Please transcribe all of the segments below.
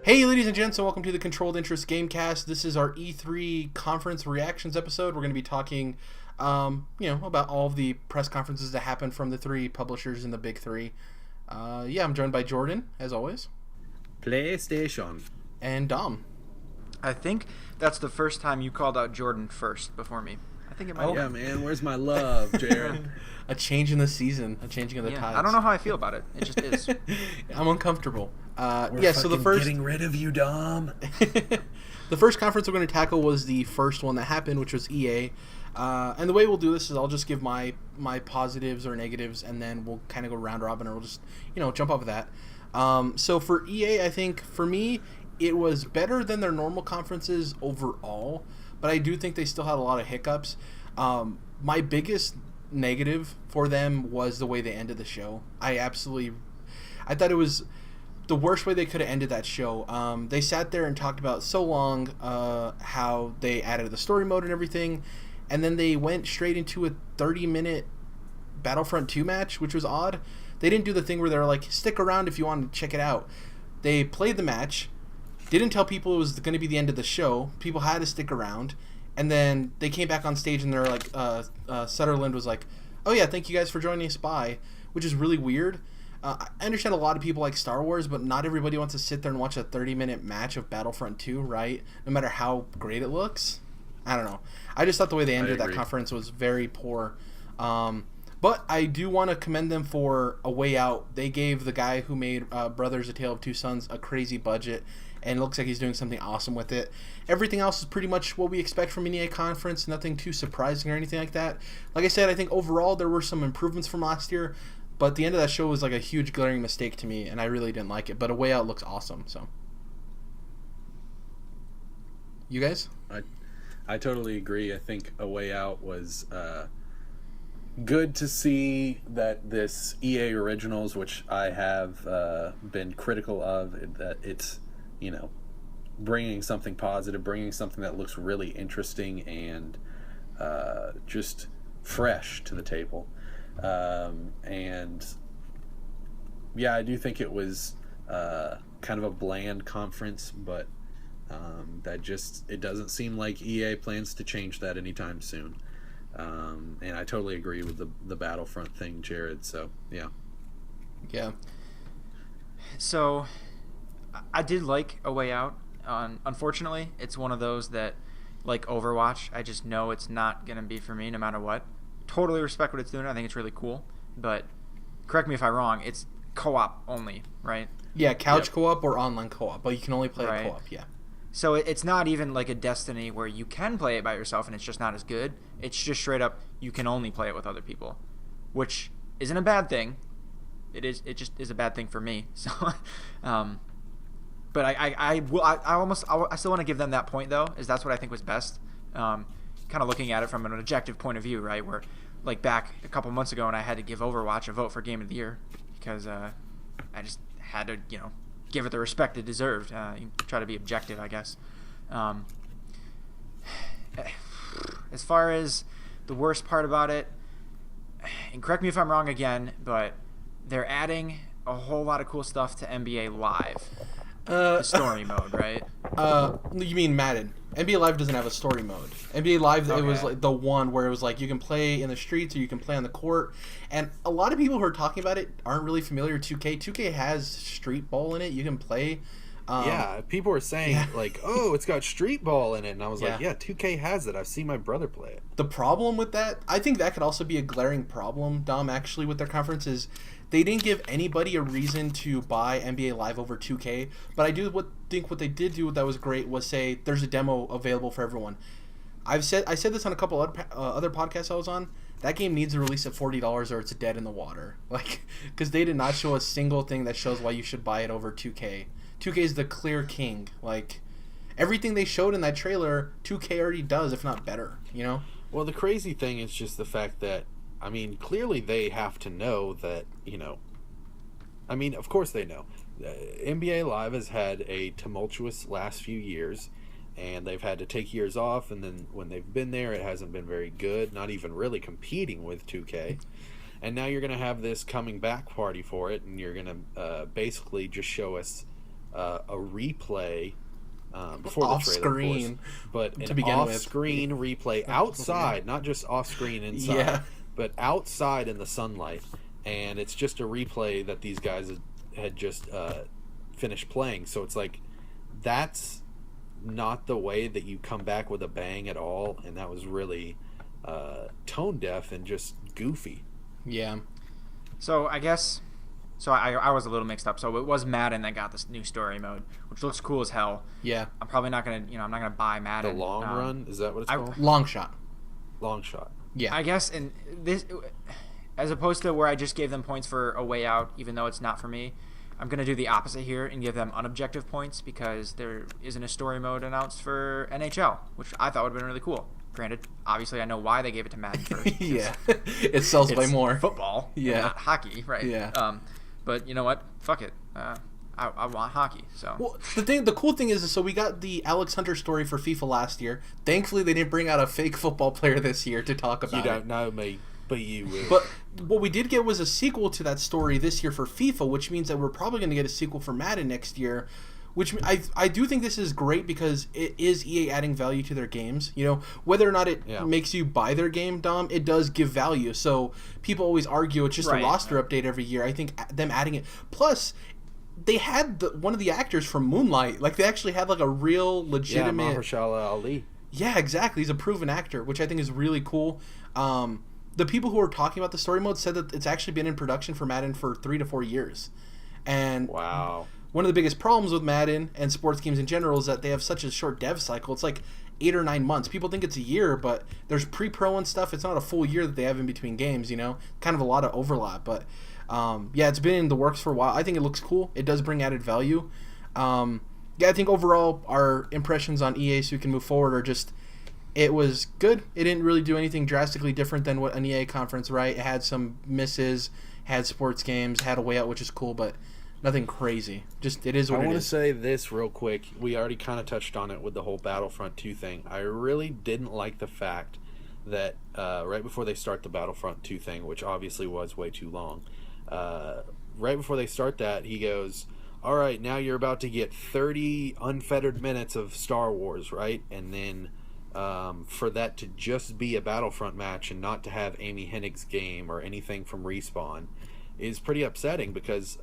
Hey, ladies and gents, and welcome to the Controlled Interest Gamecast. This is our E3 conference reactions episode. We're going to be talking, about all of the press conferences that happened from the three publishers in the big three. I'm joined by Jordan, as always. PlayStation. And Dom. I think that's the first time you called out Jordan first before me. I think it might. Yeah, man. Where's my love, Jared? A change in the season, a changing of the tides. I don't know how I feel about it. It just is. I'm uncomfortable. So the first getting rid of you, Dom. The first conference we're going to tackle was the first one that happened, which was EA. And the way we'll do this is I'll just give my positives or negatives, and then we'll kind of go round robin, or we'll just jump off of that. So for EA, I think for me it was better than their normal conferences overall, but I do think they still had a lot of hiccups. My biggest negative for them was the way they ended the show. I thought it was the worst way they could have ended that show. They sat there and talked about so long how they added the story mode and everything, and then they went straight into a 30-minute Battlefront 2 match, which was odd. They didn't do the thing where they're like, stick around if you want to check it out. They played the match, didn't tell people it was going to be the end of the show. People had to stick around, and then they came back on stage and they're like, Sutherland was like, oh yeah, thank you guys for joining us, bye, which is really weird. I understand a lot of people like Star Wars, but not everybody wants to sit there and watch a 30-minute match of Battlefront 2, right? No matter how great it looks. I don't know. I just thought the way they ended that conference was very poor. But I do want to commend them for A Way Out. They gave the guy who made Brothers: A Tale of Two Sons a crazy budget, and it looks like he's doing something awesome with it. Everything else is pretty much what we expect from an EA conference, nothing too surprising or anything like that. Like I said, I think overall there were some improvements from last year, but the end of that show was like a huge glaring mistake to me, and I really didn't like it. But A Way Out looks awesome, so. You guys? I totally agree. I think A Way Out was good to see that this EA Originals, which I have been critical of, that it's, bringing something positive, bringing something that looks really interesting and just fresh to the table. And yeah, I do think it was kind of a bland conference, but it doesn't seem like EA plans to change that anytime soon. And I totally agree with the Battlefront thing, Jared. So yeah. So I did like A Way Out. Unfortunately, it's one of those that, like Overwatch, I just know it's not going to be for me no matter what. Totally respect what it's doing. I think it's really cool. But correct me if I'm wrong, it's co-op only, right? Yeah, couch co-op or online co-op, but you can only play it co-op, yeah. So it's not even like a Destiny where you can play it by yourself and it's just not as good. It's just straight up you can only play it with other people, which isn't a bad thing. It just is a bad thing for me. So, but I still want to give them that point though, is that's what I think was best. Kind of looking at it from an objective point of view, right? Where like back a couple months ago, and I had to give Overwatch a vote for Game of the Year because I just had to give it the respect it deserved. Try to be objective, I guess. As far as the worst part about it, and correct me if I'm wrong again, but they're adding a whole lot of cool stuff to NBA Live. The story mode, right? You mean Madden? NBA Live doesn't have a story mode. NBA Live, okay. It was like the one where it was like you can play in the streets or you can play on the court. And a lot of people who are talking about it aren't really familiar with 2K. 2K has Street Ball in it. You can play. Yeah, people were saying like, oh, it's got Street Ball in it. And I was like, yeah, 2K has it. I've seen my brother play it. The problem with that, I think that could also be a glaring problem, Dom, actually, with their conference is they didn't give anybody a reason to buy NBA Live over 2K, but I think what they did do that was great was say there's a demo available for everyone. I said this on a couple other podcasts I was on. That game needs a release at $40 or it's dead in the water. Like, because they did not show a single thing that shows why you should buy it over 2K. 2K is the clear king. Like, everything they showed in that trailer, 2K already does, if not better. Well, the crazy thing is just the fact that, I mean, clearly they have to know that, I mean, of course they know. NBA Live has had a tumultuous last few years, and they've had to take years off, and then when they've been there, it hasn't been very good, not even really competing with 2K. And now you're going to have this coming back party for it, and you're going to basically just show us a replay before off the trailer, screen, of course, but to an begin with. off-screen replay outside, not just off-screen inside, Yeah. but outside in the sunlight. And it's just a replay that these guys had just finished playing. So it's like, that's not the way that you come back with a bang at all. And that was really tone deaf and just goofy. Yeah. So I guess, I was a little mixed up. So it was Madden that got this new story mode, which looks cool as hell. Yeah. I'm probably not gonna, I'm not gonna buy The Madden. long run, is that what it's called? Long shot. Long shot. Yeah. I guess, and this, as opposed to where I just gave them points for a way out, even though it's not for me, I'm gonna do the opposite here and give them unobjective points because there isn't a story mode announced for NHL, which I thought would have been really cool. Granted, obviously I know why they gave it to Madden first. Yeah. It sells way It's more. football, Yeah. not hockey, right? Yeah. But you know what? Fuck it. I want hockey. So. Well, the cool thing is, so we got the Alex Hunter story for FIFA last year. Thankfully, they didn't bring out a fake football player this year to talk about. You don't know me, but you will. But what we did get was a sequel to that story this year for FIFA, which means that we're probably going to get a sequel for Madden next year. Which I do think this is great because it is EA adding value to their games. You know, whether or not it makes you buy their game, Dom, it does give value. So people always argue it's just a roster update every year. I think them adding it. Plus, they had one of the actors from Moonlight. Like, they actually had like a real legitimate. Yeah, Mahershala Ali. Yeah, exactly. He's a proven actor, which I think is really cool. The people who are talking about the story mode said that it's actually been in production for Madden for 3 to 4 years. And wow. One of the biggest problems with Madden and sports games in general is that they have such a short dev cycle. It's like 8 or 9 months. People think it's a year, but there's pre-pro and stuff. It's not a full year that they have in between games, you know? Kind of a lot of overlap. But, yeah, it's been in the works for a while. I think it looks cool. It does bring added value. Yeah, I think overall our impressions on EA so we can move forward are just, it was good. It didn't really do anything drastically different than what an EA conference, right? It had some misses, had sports games, had a way out, which is cool, but nothing crazy. Just, it is what it is. I want to say this real quick. We already kind of touched on it with the whole Battlefront 2 thing. I really didn't like the fact that right before they start the Battlefront 2 thing, which obviously was way too long, right before they start that, he goes, all right, now you're about to get 30 unfettered minutes of Star Wars, right? And then for that to just be a Battlefront match and not to have Amy Hennig's game or anything from Respawn is pretty upsetting because...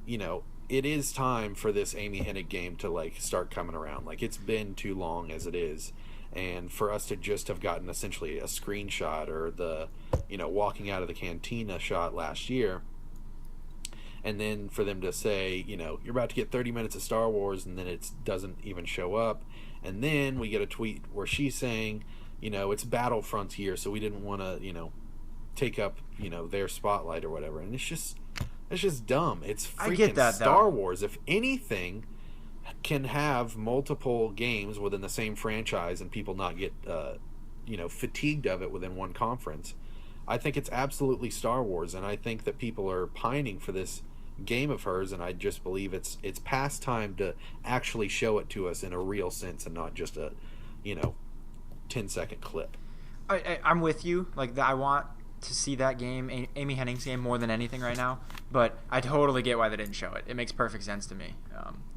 you know, it is time for this Amy Hennig game to like start coming around. Like, it's been too long as it is, and for us to just have gotten essentially a screenshot or the, you know, walking out of the cantina shot last year, and then for them to say, you know, you're about to get 30 minutes of Star Wars, and then it doesn't even show up, and then we get a tweet where she's saying, you know, it's Battlefront's year, so we didn't want to, you know, take up, you know, their spotlight or whatever, and it's just dumb. It's freaking I get that, Star Wars. If anything can have multiple games within the same franchise and people not get, you know, fatigued of it within one conference, I think it's absolutely Star Wars, and I think that people are pining for this game of hers, and I just believe it's past time to actually show it to us in a real sense and not just a, you know, 10-second clip. I'm with you. Like, I want to see that game, Amy Hennig's game, more than anything right now. But I totally get why they didn't show it. It makes perfect sense to me.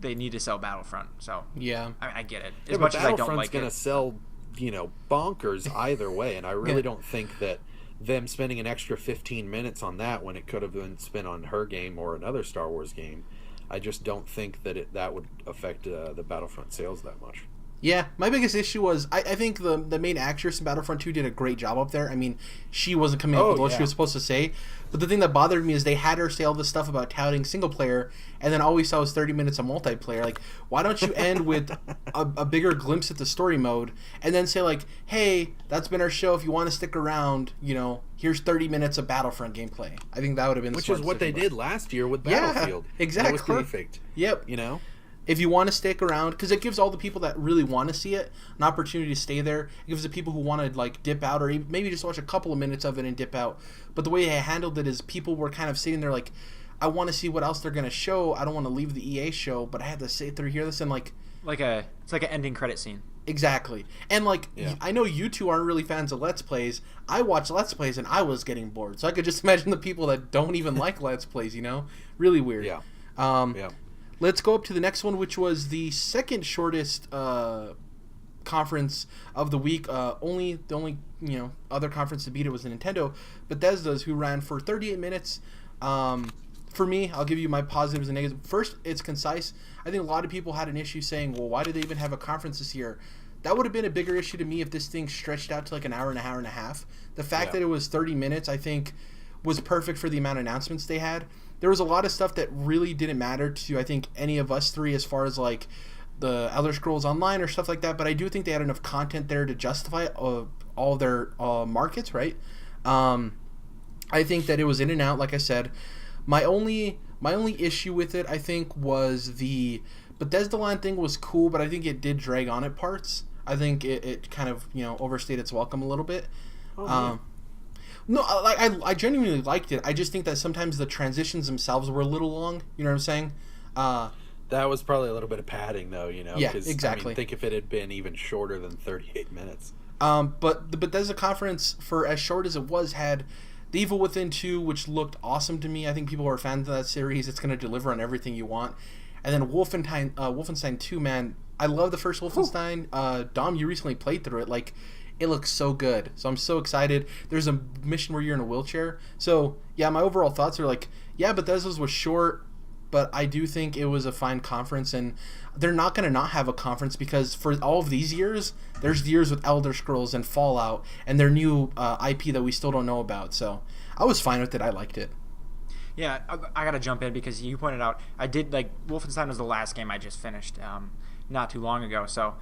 They need to sell Battlefront, so yeah, I get it. As much as I don't Battlefront's like gonna it, sell, you know, bonkers either way, and I really don't think that them spending an extra 15 minutes on that when it could have been spent on her game or another Star Wars game, I just don't think that that would affect the Battlefront sales that much. Yeah, my biggest issue was I think the main actress in Battlefront 2 did a great job up there. I mean, she wasn't coming up with what she was supposed to say. But the thing that bothered me is they had her say all this stuff about touting single player, and then all we saw was 30 minutes of multiplayer. Like, why don't you end with a bigger glimpse at the story mode, and then say, like, hey, that's been our show. If you want to stick around, you know, here's 30 minutes of Battlefront gameplay. I think that would have been the Which is what they did last year with Battlefield. Yeah, exactly. It was perfect. Yep. You know? If you want to stick around, because it gives all the people that really want to see it an opportunity to stay there. It gives the people who want to like dip out or maybe just watch a couple of minutes of it and dip out. But the way they handled it is people were kind of sitting there like, I want to see what else they're going to show. I don't want to leave the EA show, but I had to sit through here this and like it's like an ending credit scene. Exactly. And like I know you two aren't really fans of Let's Plays. I watch Let's Plays and I was getting bored. So I could just imagine the people that don't even like Let's Plays, you know? Really weird. Yeah. Yeah. let's go up to the next one, which was the second shortest conference of the week. The only other conference to beat it was the Nintendo Bethesda's, who ran for 38 minutes. For me, I'll give you my positives and negatives. First, it's concise. I think a lot of people had an issue saying, well, why did they even have a conference this year? That would have been a bigger issue to me if this thing stretched out to like an hour and a half. The fact that it was 30 minutes, I think, was perfect for the amount of announcements they had. There was a lot of stuff that really didn't matter to, I think, any of us three as far as like the Elder Scrolls Online or stuff like that, but I do think they had enough content there to justify all their markets, right? I think that it was in and out, like I said. My only issue with it, I think, was the Bethesda line thing was cool, but I think it did drag on at parts. I think it kind of overstayed its welcome a little bit. No, I genuinely liked it. I just think that sometimes the transitions themselves were a little long. You know what I'm saying? That was probably a little bit of padding, though. Yeah, exactly. I mean, think if it had been even shorter than 38 minutes. But the Bethesda conference, for as short as it was, had The Evil Within 2, which looked awesome to me. I think people are fans of that series. It's going to deliver on everything you want. And then Wolfenstein 2, man. I love the first Wolfenstein. Dom, you recently played through it. Like, it looks so good. So I'm so excited. There's a mission where you're in a wheelchair. So, yeah, my overall thoughts are like, yeah, Bethesda's was short, but I do think it was a fine conference. And they're not going to not have a conference because for all of these years, there's years with Elder Scrolls and Fallout and their new IP that we still don't know about. So I was fine with it. I liked it. Yeah, I got to jump in because you pointed out, I did, like, Wolfenstein was the last game I just finished not too long ago. So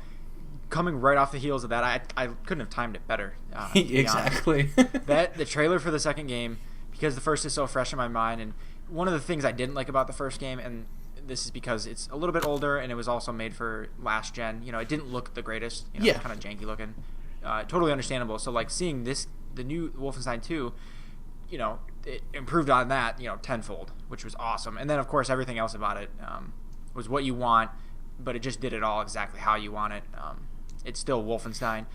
coming right off the heels of that, I couldn't have timed it better. Exactly. The trailer for the second game, because the first is so fresh in my mind, and one of the things I didn't like about the first game, and this is because it's a little bit older and it was also made for last gen, it didn't look the greatest. It's kind of janky looking. Totally understandable. So, like, seeing the new Wolfenstein 2, it improved on that, tenfold, which was awesome. And then, of course, everything else about it was what you want, but it just did it all exactly how you want it. It's still Wolfenstein.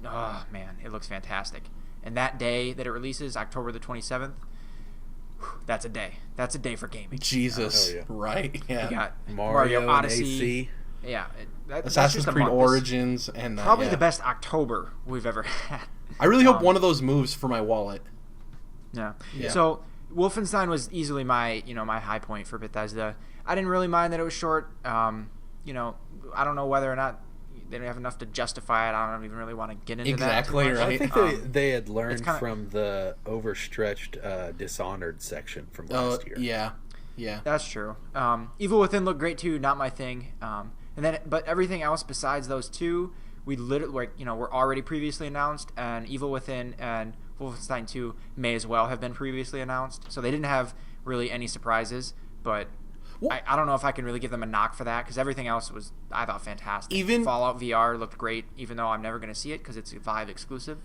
Oh, man, it looks fantastic. And that day that it releases, October the 27th, that's a day. That's a day for gaming. Jesus. Right? Yeah. You got Mario Odyssey. AC. Yeah. Assassin's Creed Origins. And probably the best October we've ever had. I really hope one of those moves for my wallet. Yeah. So Wolfenstein was easily my high point for Bethesda. I didn't really mind that it was short. I don't know whether or not they don't have enough to justify it. I don't even really want to get into that. Exactly, right. I think they had learned from the overstretched Dishonored section from last year. Yeah. That's true. Evil Within looked great too. Not my thing. But everything else besides those two, we literally were already previously announced, and Evil Within and Wolfenstein 2 may as well have been previously announced. So they didn't have really any surprises, but I don't know if I can really give them a knock for that because everything else was, I thought, fantastic. Even Fallout VR looked great, even though I'm never going to see it because it's a Vive exclusive.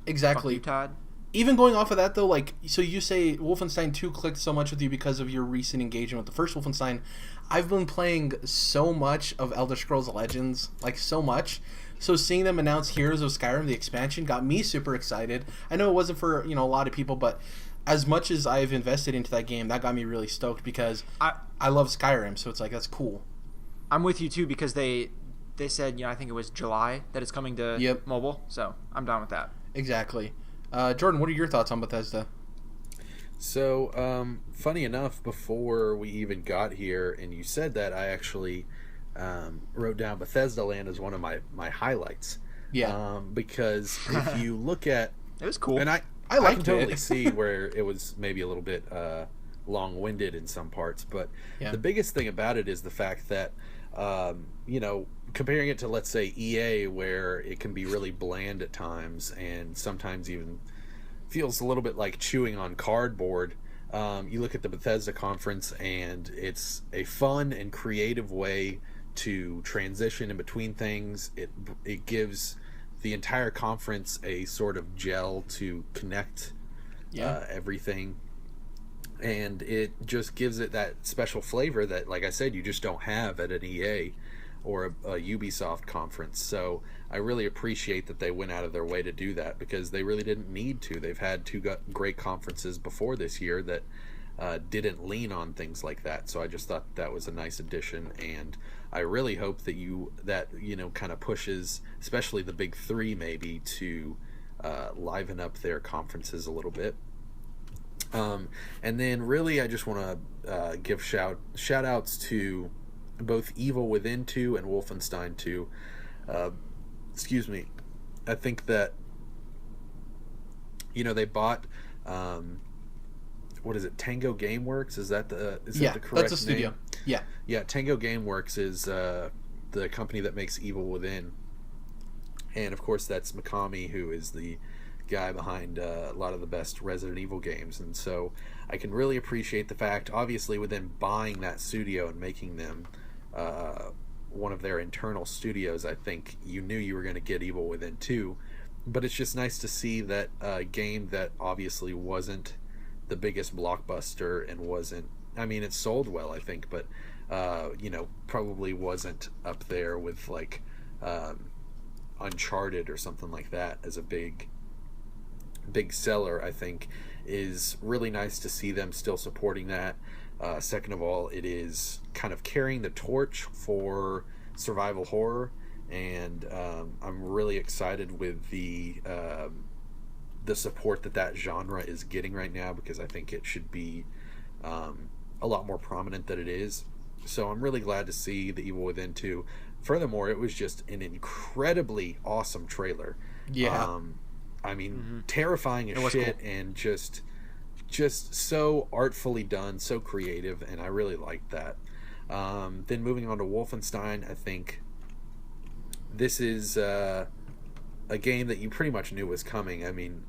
Exactly. Fuck you, Todd. Even going off of that, though, like, so you say Wolfenstein 2 clicked so much with you because of your recent engagement with the first Wolfenstein. I've been playing so much of Elder Scrolls Legends, like, so much. So seeing them announce Heroes of Skyrim, the expansion, got me super excited. I know it wasn't for, a lot of people, but as much as I've invested into that game, that got me really stoked because I love Skyrim, so it's like, that's cool. I'm with you, too, because they said, I think it was July that it's coming to mobile, so I'm down with that. Exactly. Jordan, what are your thoughts on Bethesda? So, funny enough, before we even got here and you said that, I actually wrote down Bethesda Land as one of my highlights. Yeah. Because if you look at... It was cool. And I can totally see where it was maybe a little bit long-winded in some parts, but the biggest thing about it is the fact that, comparing it to, let's say, EA, where it can be really bland at times and sometimes even feels a little bit like chewing on cardboard, you look at the Bethesda conference and it's a fun and creative way to transition in between things. It gives the entire conference a sort of gel to connect everything, and it just gives it that special flavor that, like I said, you just don't have at an EA or a Ubisoft conference. So I really appreciate that they went out of their way to do that because they really didn't need to. They've had two great conferences before this year that didn't lean on things like that. So I just thought that was a nice addition, and I really hope that kind of pushes, especially the big three, maybe to liven up their conferences a little bit. And then really, I just want to give shout outs to both Evil Within 2 and Wolfenstein 2. Excuse me. I think that they bought what is it? Tango Gameworks? Is that the correct that's a studio. Name? Yeah. Tango Gameworks is the company that makes Evil Within, and of course that's Mikami, who is the guy behind a lot of the best Resident Evil games. And so I can really appreciate the fact, obviously, with them buying that studio and making them one of their internal studios, I think you knew you were going to get Evil Within 2. But it's just nice to see that a game that obviously wasn't the biggest blockbuster and wasn't, I mean, it sold well, I think, but probably wasn't up there with like Uncharted or something like that as a big seller. I think is really nice to see them still supporting that. Second of all, it is kind of carrying the torch for survival horror, and I'm really excited with the support that genre is getting right now, because I think it should be a lot more prominent than it is. So I'm really glad to see the Evil Within 2. Furthermore, it was just an incredibly awesome trailer. Yeah. I mean, terrifying as shit, cool. And just so artfully done, so creative, and I really liked that. Then moving on to Wolfenstein, I think this is a game that you pretty much knew was coming. I mean,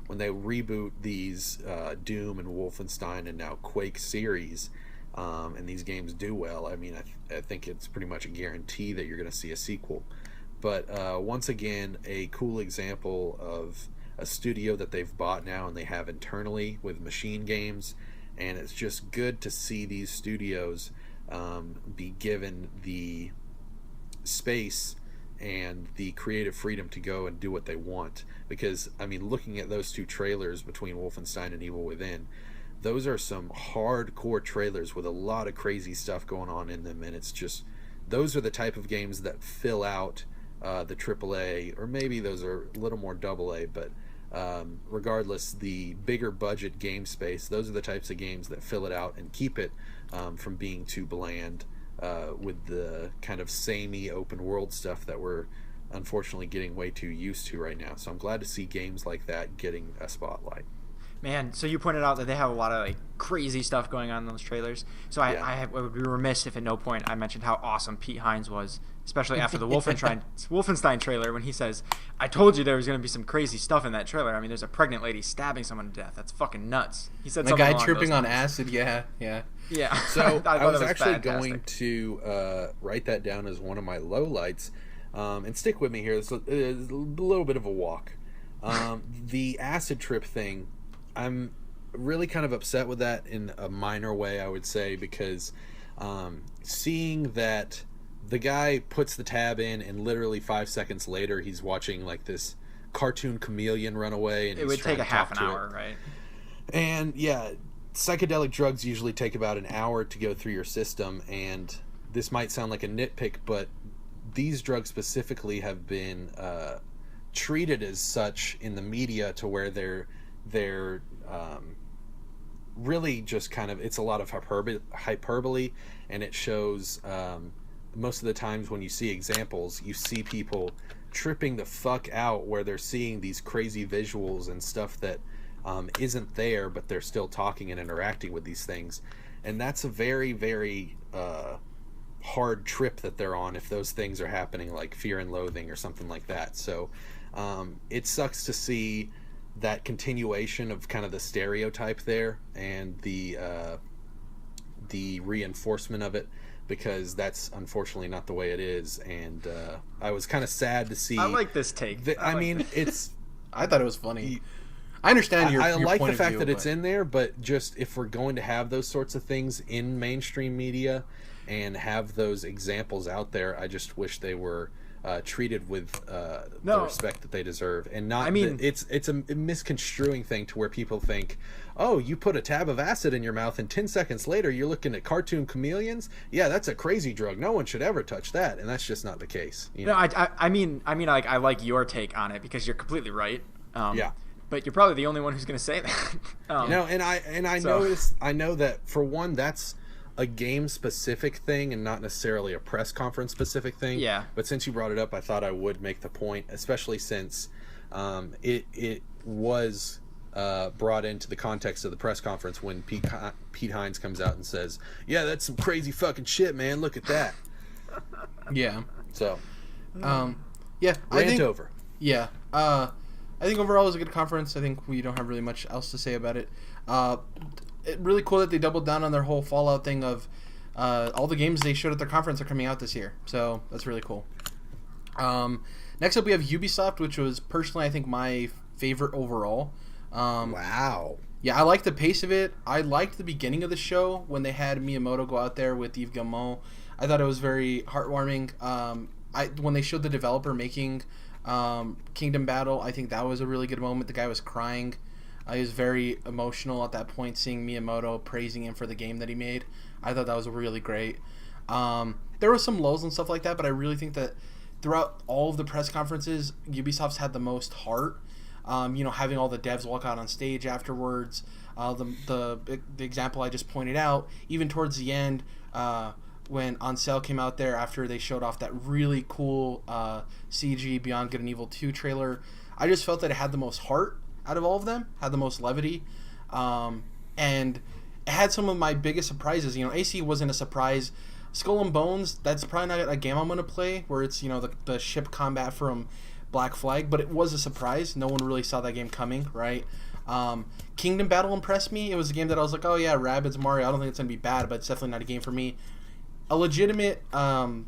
when they reboot these Doom and Wolfenstein and now Quake series, and these games do well, I mean, I think it's pretty much a guarantee that you're going to see a sequel. But once again, a cool example of a studio that they've bought now and they have internally with Machine Games, and it's just good to see these studios be given the space and the creative freedom to go and do what they want. Because, I mean, looking at those two trailers between Wolfenstein and Evil Within, those are some hardcore trailers with a lot of crazy stuff going on in them, and it's just, those are the type of games that fill out the AAA, or maybe those are a little more AA, but regardless, the bigger budget game space, those are the types of games that fill it out and keep it from being too bland with the kind of samey open world stuff that we're unfortunately getting way too used to right now. So I'm glad to see games like that getting a spotlight. Man, so you pointed out that they have a lot of like crazy stuff going on in those trailers. So I would be remiss if at no point I mentioned how awesome Pete Hines was, especially after the Wolfenstein trailer, when he says, "I told you there was going to be some crazy stuff in that trailer." I mean, there's a pregnant lady stabbing someone to death. That's fucking nuts. He said something a guy along tripping those on lines. acid. Yeah. So I was actually fantastic. going to write that down as one of my lowlights, and stick with me here. It's a little bit of a walk. The acid trip thing, I'm really kind of upset with that in a minor way, I would say, because seeing that the guy puts the tab in and literally 5 seconds later he's watching like this cartoon chameleon run away, and it would take a half an hour, right? And yeah, psychedelic drugs usually take about an hour to go through your system, and this might sound like a nitpick, but these drugs specifically have been treated as such in the media to where they're really just kind of, it's a lot of hyperbole, and it shows most of the times when you see examples, you see people tripping the fuck out where they're seeing these crazy visuals and stuff that isn't there, but they're still talking and interacting with these things. And that's a very, very hard trip that they're on if those things are happening, like Fear and Loathing or something like that. So it sucks to see that continuation of kind of the stereotype there and the reinforcement of it, because that's unfortunately not the way it is. And I was kind of sad to see. I like this take. It's. I thought it was funny. I understand your I like point the fact of view, that it's in there, but just if we're going to have those sorts of things in mainstream media and have those examples out there, I just wish they were treated with the No. respect that they deserve, and not. I mean- it's a misconstruing thing to where people think, oh, you put a tab of acid in your mouth, and 10 seconds later you're looking at cartoon chameleons. Yeah, that's a crazy drug. No one should ever touch that, and that's just not the case. You know? No, I mean, like, I like your take on it because you're completely right. Yeah. But you're probably the only one who's going to say that. No, and I So- I know that for one, that's a game specific thing and not necessarily a press conference specific thing. Yeah. But since you brought it up, I thought I would make the point, especially since it was brought into the context of the press conference when Pete Hines comes out and says, "Yeah, that's some crazy fucking shit, man. Look at that." Yeah. So Yeah. rant over. Yeah. I think overall it was a good conference. I think we don't have really much else to say about it. Really cool that they doubled down on their whole Fallout thing of all the games they showed at their conference are coming out this year. So that's really cool. Next up we have Ubisoft, which was personally I think my favorite overall. Wow. Yeah, I liked the pace of it. I liked the beginning of the show when they had Miyamoto go out there with Yves Guillemot. I thought it was very heartwarming. When they showed the developer making Kingdom Battle, I think that was a really good moment. The guy was crying. He was very emotional at that point, seeing Miyamoto praising him for the game that he made. I thought that was really great. There were some lows and stuff like that, but I really think that throughout all of the press conferences, Ubisoft's had the most heart. Having all the devs walk out on stage afterwards. The example I just pointed out, even towards the end, when Ansel came out there after they showed off that really cool CG Beyond Good and Evil 2 trailer, I just felt that it had the most heart out of all of them, had the most levity, and it had some of my biggest surprises. AC wasn't a surprise. Skull and Bones, that's probably not a game I'm going to play, where it's, the ship combat from Black Flag, but it was a surprise. No one really saw that game coming, right? Kingdom Battle impressed me. It was a game that I was like, oh yeah, Rabbids, Mario, I don't think it's going to be bad, but it's definitely not a game for me. A legitimate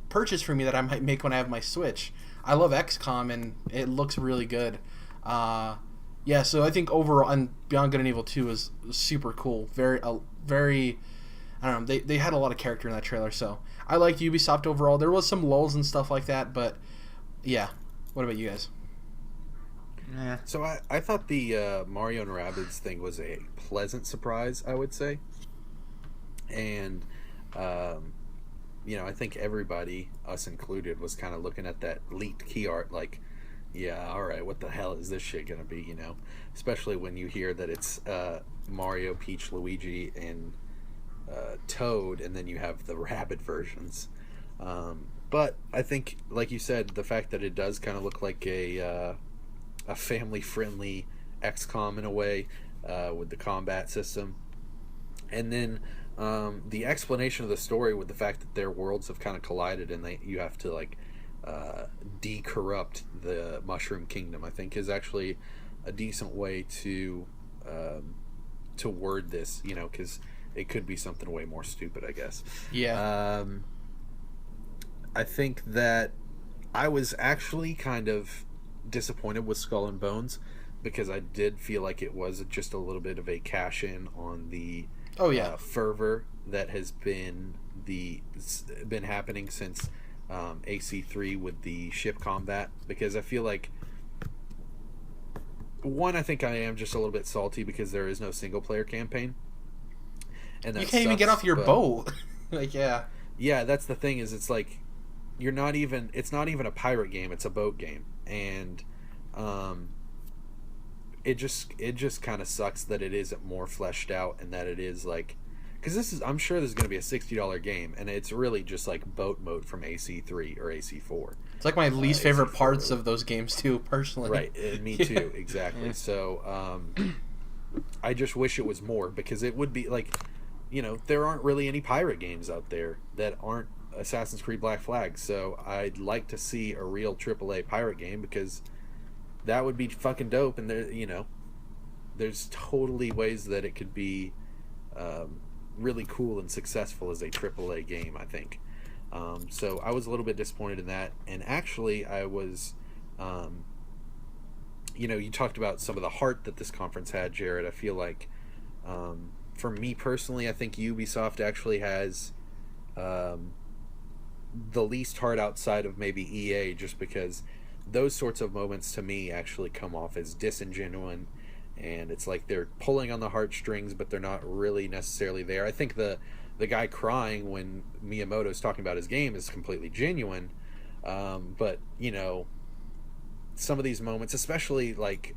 purchase for me that I might make when I have my Switch. I love XCOM, and it looks really good. So I think overall, and Beyond Good and Evil 2 was super cool. Very, I don't know, they had a lot of character in that trailer, so I liked Ubisoft overall. There was some lulls and stuff like that, but yeah. What about you guys? Yeah. So I thought the Mario and Rabbids thing was a pleasant surprise, I would say. And, I think everybody, us included, was kind of looking at that leaked key art like, yeah, all right, what the hell is this shit going to be, Especially when you hear that it's Mario, Peach, Luigi, and Toad, and then you have the Rabbid versions. But I think, like you said, the fact that it does kind of look like a family-friendly XCOM in a way, with the combat system, and then the explanation of the story with the fact that their worlds have kind of collided and you have to decorrupt the Mushroom Kingdom, I think is actually a decent way to word this, because it could be something way more stupid, I guess. Yeah. I think that I was actually kind of disappointed with Skull and Bones because I did feel like it was just a little bit of a cash in on the fervor that has been happening since AC3 with the ship combat, because I feel like I think I am just a little bit salty because there is no single player campaign, and that you can't even get off your boat. Yeah, that's the thing, is it's like it's not even a pirate game, it's a boat game, and it just kind of sucks that it isn't more fleshed out, and that it is like, because I'm sure this is going to be a $60 game, and it's really just like boat mode from AC3 or AC4. It's like my least favorite parts of those games too, personally. Right, me too, exactly. Yeah. So I just wish it was more, because it would be like, there aren't really any pirate games out there that aren't Assassin's Creed Black Flag, so I'd like to see a real AAA pirate game, because that would be fucking dope, and there's totally ways that it could be really cool and successful as a AAA game, I think. So I was a little bit disappointed in that, and actually I was, you talked about some of the heart that this conference had, Jared. I feel like, for me personally, I think Ubisoft actually has the least hard outside of maybe EA, just because those sorts of moments to me actually come off as disingenuous, and it's like they're pulling on the heartstrings, but they're not really necessarily there. I think the guy crying when Miyamoto's talking about his game is completely genuine, but you know, some of these moments, especially like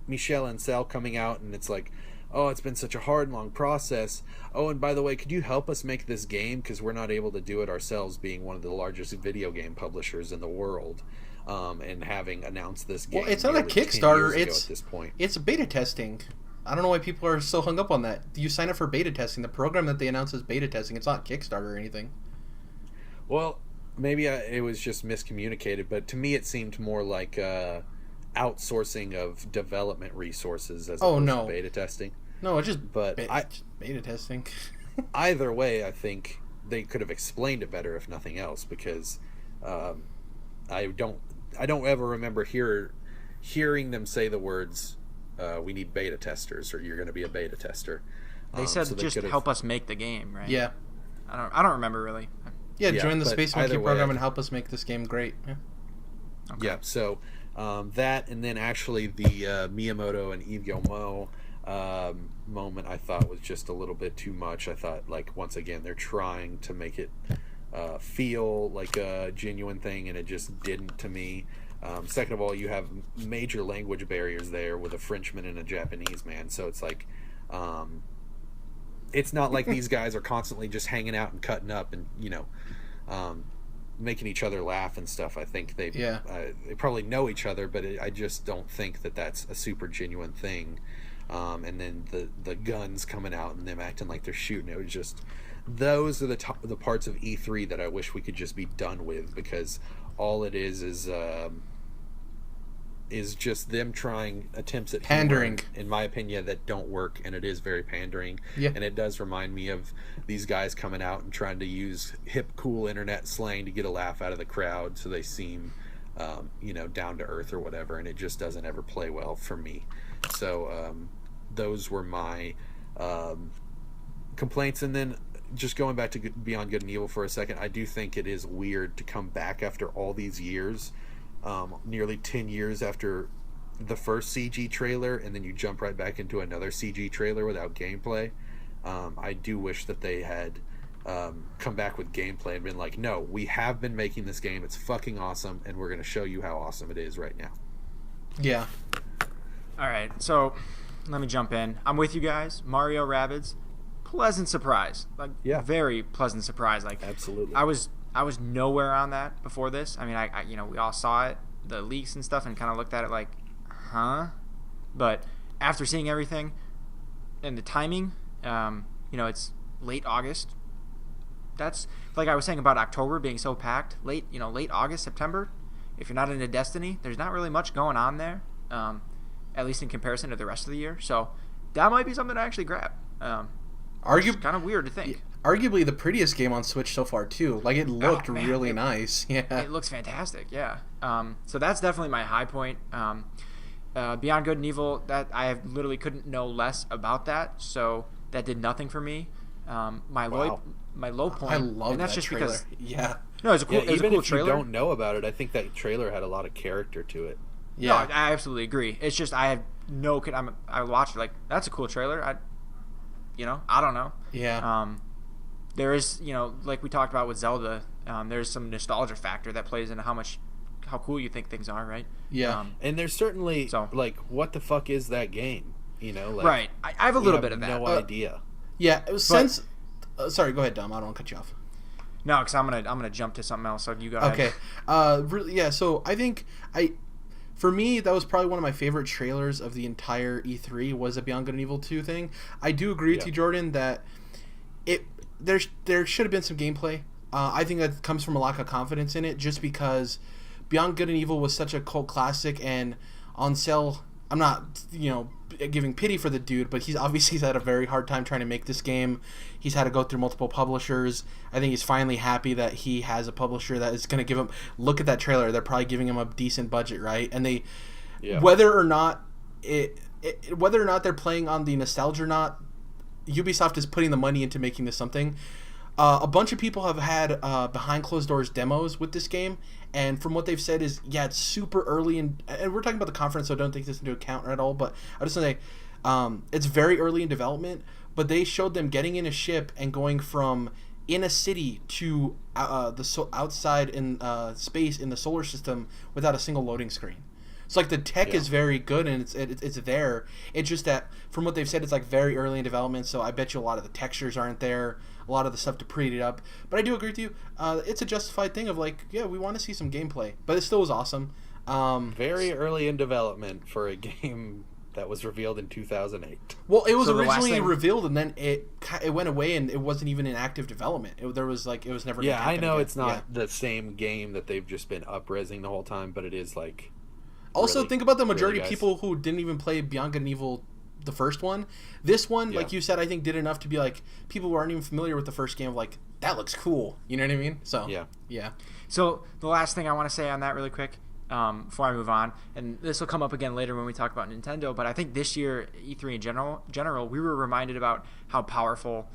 Michel Ancel coming out and it's like, oh, it's been such a hard and long process. Oh, and by the way, could you help us make this game, because we're not able to do it ourselves, being one of the largest video game publishers in the world, and having announced this game. Well, it's not a Kickstarter. At this point, it's beta testing. I don't know why people are so hung up on that. You sign up for beta testing. The program that they announce is beta testing. It's not Kickstarter or anything. Well, maybe it was just miscommunicated, but to me it seemed more like outsourcing of development resources as opposed to beta testing. No, it's just beta testing. Either way, I think they could have explained it better, if nothing else, because I don't ever remember hearing them say the words, we need beta testers, or you're going to be a beta tester. They said so just help us make the game, right? Yeah. I don't remember really. Yeah, join the Space Monkey program and help us make this game great. Yeah. Okay. Yeah, so that, and then actually the Miyamoto and Yves Guillemot moment I thought was just a little bit too much. I thought, like, once again, they're trying to make it feel like a genuine thing, and it just didn't to me. Second of all, you have major language barriers there with a Frenchman and a Japanese man, so it's like, it's not like these guys are constantly just hanging out and cutting up and, you know, making each other laugh and stuff. I think they probably know each other, but I just don't think that that's a super genuine thing. And then the guns coming out and them acting like they're shooting, it was just, those are the parts of E3 that I wish we could just be done with, because all it is just them trying attempts at pandering, humor, in my opinion, that don't work, and it is very pandering. Yeah. And it does remind me of these guys coming out and trying to use hip, cool internet slang to get a laugh out of the crowd, so they seem, you know, down to earth or whatever, and it just doesn't ever play well for me. So those were my complaints. And then just going back to Beyond Good and Evil for a second, I do think it is weird to come back after all these years, nearly 10 years after the first CG trailer, and then you jump right back into another CG trailer without gameplay. I do wish that they had come back with gameplay and been like, no, we have been making this game, it's fucking awesome, and we're going to show you how awesome it is right now. Yeah. Alright, so let me jump in. I'm with you guys. Mario Rabbids, pleasant surprise. Like, very pleasant surprise. Like, absolutely. I was nowhere on that before this. I mean, I you know, we all saw it, the leaks and stuff, and kind of looked at it like, huh? But after seeing everything and the timing, you know, it's late August. That's like I was saying about October being so packed. Late August, September. If you're not into Destiny, there's not really much going on there, at least in comparison to the rest of the year. So that might be something to actually grab. Kind of weird to think. Arguably the prettiest game on Switch so far too. Like, it looked really nice. Yeah, it looks fantastic. Yeah. So that's definitely my high point. Beyond Good and Evil, that I literally couldn't know less about that. So that did nothing for me. My low point. I love and that's that just trailer. Because no, it's a cool. Even a cool if trailer. you don't know about it, I think that trailer had a lot of character to it. Yeah, no, I absolutely agree. It's just I have no. I watched it like, that's a cool trailer. I don't know. Yeah. There is, like we talked about with Zelda, there's some nostalgia factor that plays into how cool you think things are, right? Yeah. And there's certainly like, what the fuck is that game? Like, right. I have a little bit of that. No idea. Yeah. Sorry, go ahead, Dom. I don't want to cut you off. No, because I'm gonna jump to something else. So you go ahead. Okay. Really, yeah. So I think for me, that was probably one of my favorite trailers of the entire E3 was a Beyond Good and Evil 2 thing. I do agree with you, Jordan, that there should have been some gameplay. I think that comes from a lack of confidence in it, just because Beyond Good and Evil was such a cult classic, and on sale, I'm not, giving pity for the dude, but he's had a very hard time trying to make this game. He's had to go through multiple publishers. I think he's finally happy that he has a publisher that is going to give him, look at that trailer, they're probably giving him a decent budget, right? And they, whether or not they're playing on the nostalgia or not, Ubisoft is putting the money into making this something. A bunch of people have had behind closed doors demos with this game, and from what they've said is, yeah, it's super early, and we're talking about the conference, so don't take this into account at all, but I just want to say it's very early in development, but they showed them getting in a ship and going from in a city to outside in space in the solar system without a single loading screen. So like the tech is very good and it's there. It's just that from what they've said, it's like very early in development. So I bet you a lot of the textures aren't there, a lot of the stuff to pretty it up. But I do agree with you. It's a justified thing of like, yeah, we want to see some gameplay, but it still was awesome. Very early in development for a game that was revealed in 2008. Well, it was originally revealed and then it went away and it wasn't even in active development. It was never. Yeah, I know again. It's not the same game that they've just been up-resing the whole time, but it is like. Also, really, think about the majority really of people who didn't even play Beyond Good and Evil, the first one. This one, like you said, I think did enough to be like, people who aren't even familiar with the first game, like, that looks cool. You know what I mean? So, yeah. So, the last thing I want to say on that really quick, before I move on, and this will come up again later when we talk about Nintendo, but I think this year, E3 in general, we were reminded about how powerful,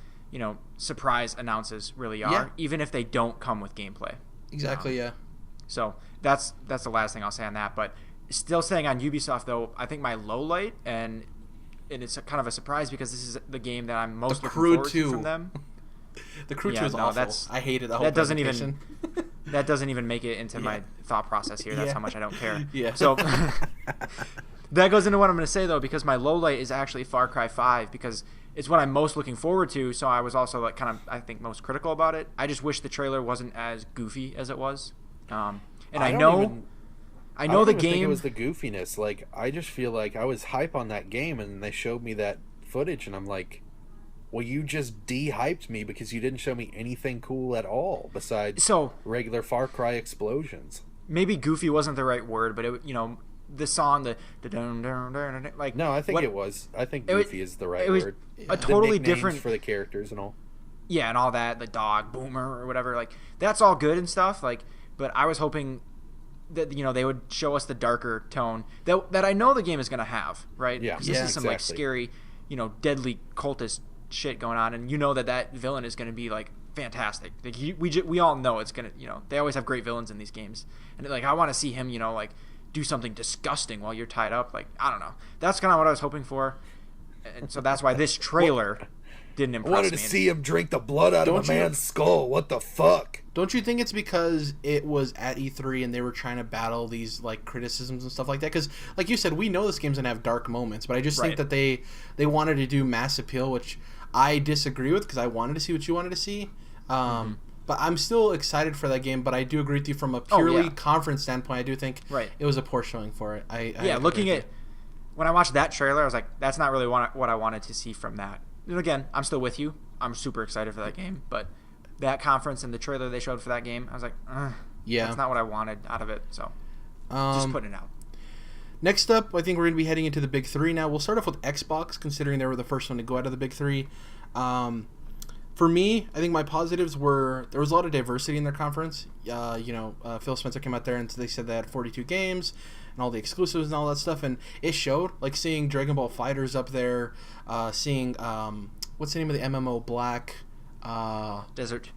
surprise announces really are, even if they don't come with gameplay. Exactly, yeah. So, that's the last thing I'll say on that, but still staying on Ubisoft, though, I think my low light, and it's kind of a surprise because this is the game that I'm most looking forward to from them. The Crew 2 is awful. I hated the whole presentation. That doesn't even make it into my thought process here. That's how much I don't care. Yeah. So that goes into what I'm going to say, though, because my low light is actually Far Cry 5 because it's what I'm most looking forward to. So I was also like kind of, I think, most critical about it. I just wish the trailer wasn't as goofy as it was. And I know the game. I think it was the goofiness. Like, I just feel like I was hype on that game, and they showed me that footage, and I'm like, well, you just de-hyped me because you didn't show me anything cool at all besides regular Far Cry explosions. Maybe goofy wasn't the right word, but the song, like no, I think it was. I think goofy is the right word. A totally different for the characters and all. Yeah, and all that, the dog Boomer or whatever. Like that's all good and stuff. Like, but I was hoping that they would show us the darker tone that I know the game is going to have, right? Yeah, this is some like scary, deadly cultist shit going on, and that villain is going to be like fantastic. Like we all know it's going to, they always have great villains in these games, and like I want to see him, like do something disgusting while you're tied up. Like I don't know, that's kind of what I was hoping for, and so that's why this trailer didn't impress me. I wanted to see him drink the blood out of a man's skull. What the fuck? Don't you think it's because it was at E3 and they were trying to battle these like criticisms and stuff like that? Because like you said, we know this game's gonna have dark moments, but I just think that they wanted to do mass appeal, which I disagree with because I wanted to see what you wanted to see. But I'm still excited for that game. But I do agree with you from a purely conference standpoint. I do think it was a poor showing for it. Looking at when I watched that trailer, I was like, that's not really what I wanted to see from that. And again, I'm still with you. I'm super excited for that game, but that conference and the trailer they showed for that game, I was like, that's not what I wanted out of it. So, just putting it out. Next up, I think we're going to be heading into the big three now. We'll start off with Xbox, considering they were the first one to go out of the big three. For me, I think my positives were there was a lot of diversity in their conference. Phil Spencer came out there and they said they had 42 games and all the exclusives and all that stuff, and it showed. Like seeing Dragon Ball FighterZ up there, seeing what's the name of the MMO Black Desert.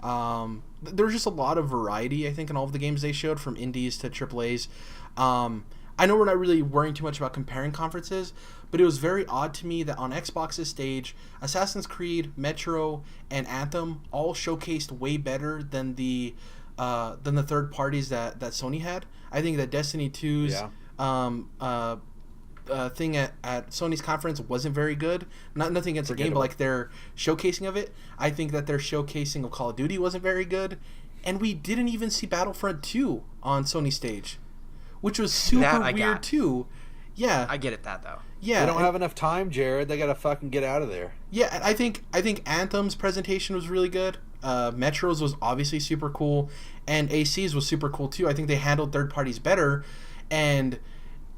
There was just a lot of variety, I think, in all of the games they showed, from indies to AAAs. I know we're not really worrying too much about comparing conferences, but it was very odd to me that on Xbox's stage, Assassin's Creed, Metro, and Anthem all showcased way better than the third parties that Sony had. I think that Destiny 2's thing at Sony's conference wasn't very good. Nothing against the game, but like their showcasing of it, I think that their showcasing of Call of Duty wasn't very good, and we didn't even see Battlefront 2 on Sony's stage, which was super weird too. Yeah, I get it though. Yeah, they don't have enough time, Jared. They gotta fucking get out of there. Yeah, and I think Anthem's presentation was really good. Metro's was obviously super cool, and AC's was super cool too. I think they handled third parties better, and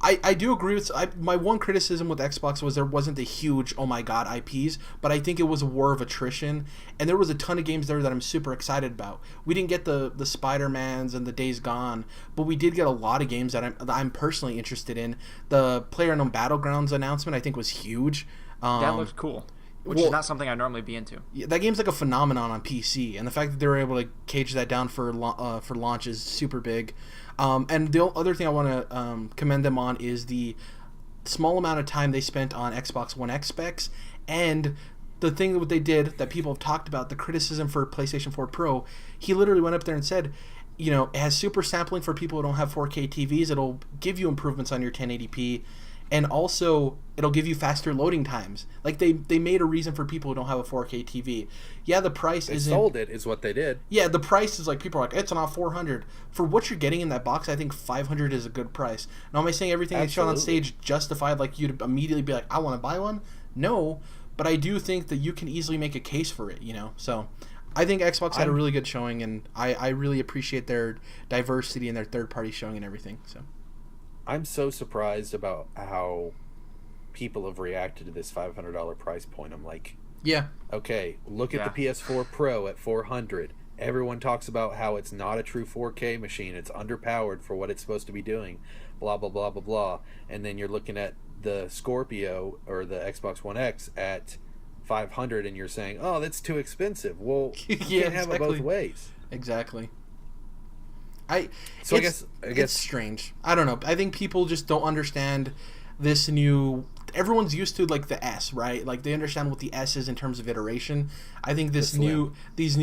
I do agree with my one criticism with Xbox was there wasn't the huge oh my god IPs, but I think it was a war of attrition, and there was a ton of games there that I'm super excited about. We didn't get the Spider-Mans and the Days Gone, but we did get a lot of games that I'm personally interested in. The PlayerUnknown Battlegrounds announcement I think was huge. That looks cool. which is not something I'd normally be into. Yeah, that game's like a phenomenon on PC, and the fact that they were able to cage that down for launch is super big. And the other thing I want to commend them on is the small amount of time they spent on Xbox One X specs, and the thing that they did that people have talked about, the criticism for PlayStation 4 Pro. He literally went up there and said, you know, it has super sampling for people who don't have 4K TVs. It'll give you improvements on your 1080p, and also it'll give you faster loading times. Like they made a reason for people who don't have a 4K TV. Yeah, the price isn't... They sold it, is what they did. Yeah, the price is like, people are like, it's not $400. For what you're getting in that box, I think $500 is a good price. Now, am I saying everything they showed on stage justified, like you'd immediately be like, I want to buy one? No, but I do think that you can easily make a case for it, you know? So I think Xbox had a really good showing, and I really appreciate their diversity and their third-party showing and everything. So I'm so surprised about how people have reacted to this $500 price point. I'm like, yeah, okay, look at the PS4 Pro at $400. Everyone talks about how it's not a true 4K machine. It's underpowered for what it's supposed to be doing, blah, blah, blah, blah, blah. And then you're looking at the Scorpio or the Xbox One X at $500, and you're saying, oh, that's too expensive. Well, you can't have it both ways. Exactly. I guess it's strange. I don't know. I think people just don't understand this new... Everyone's used to like the S, right? Like they understand what the S is in terms of iteration. I think this this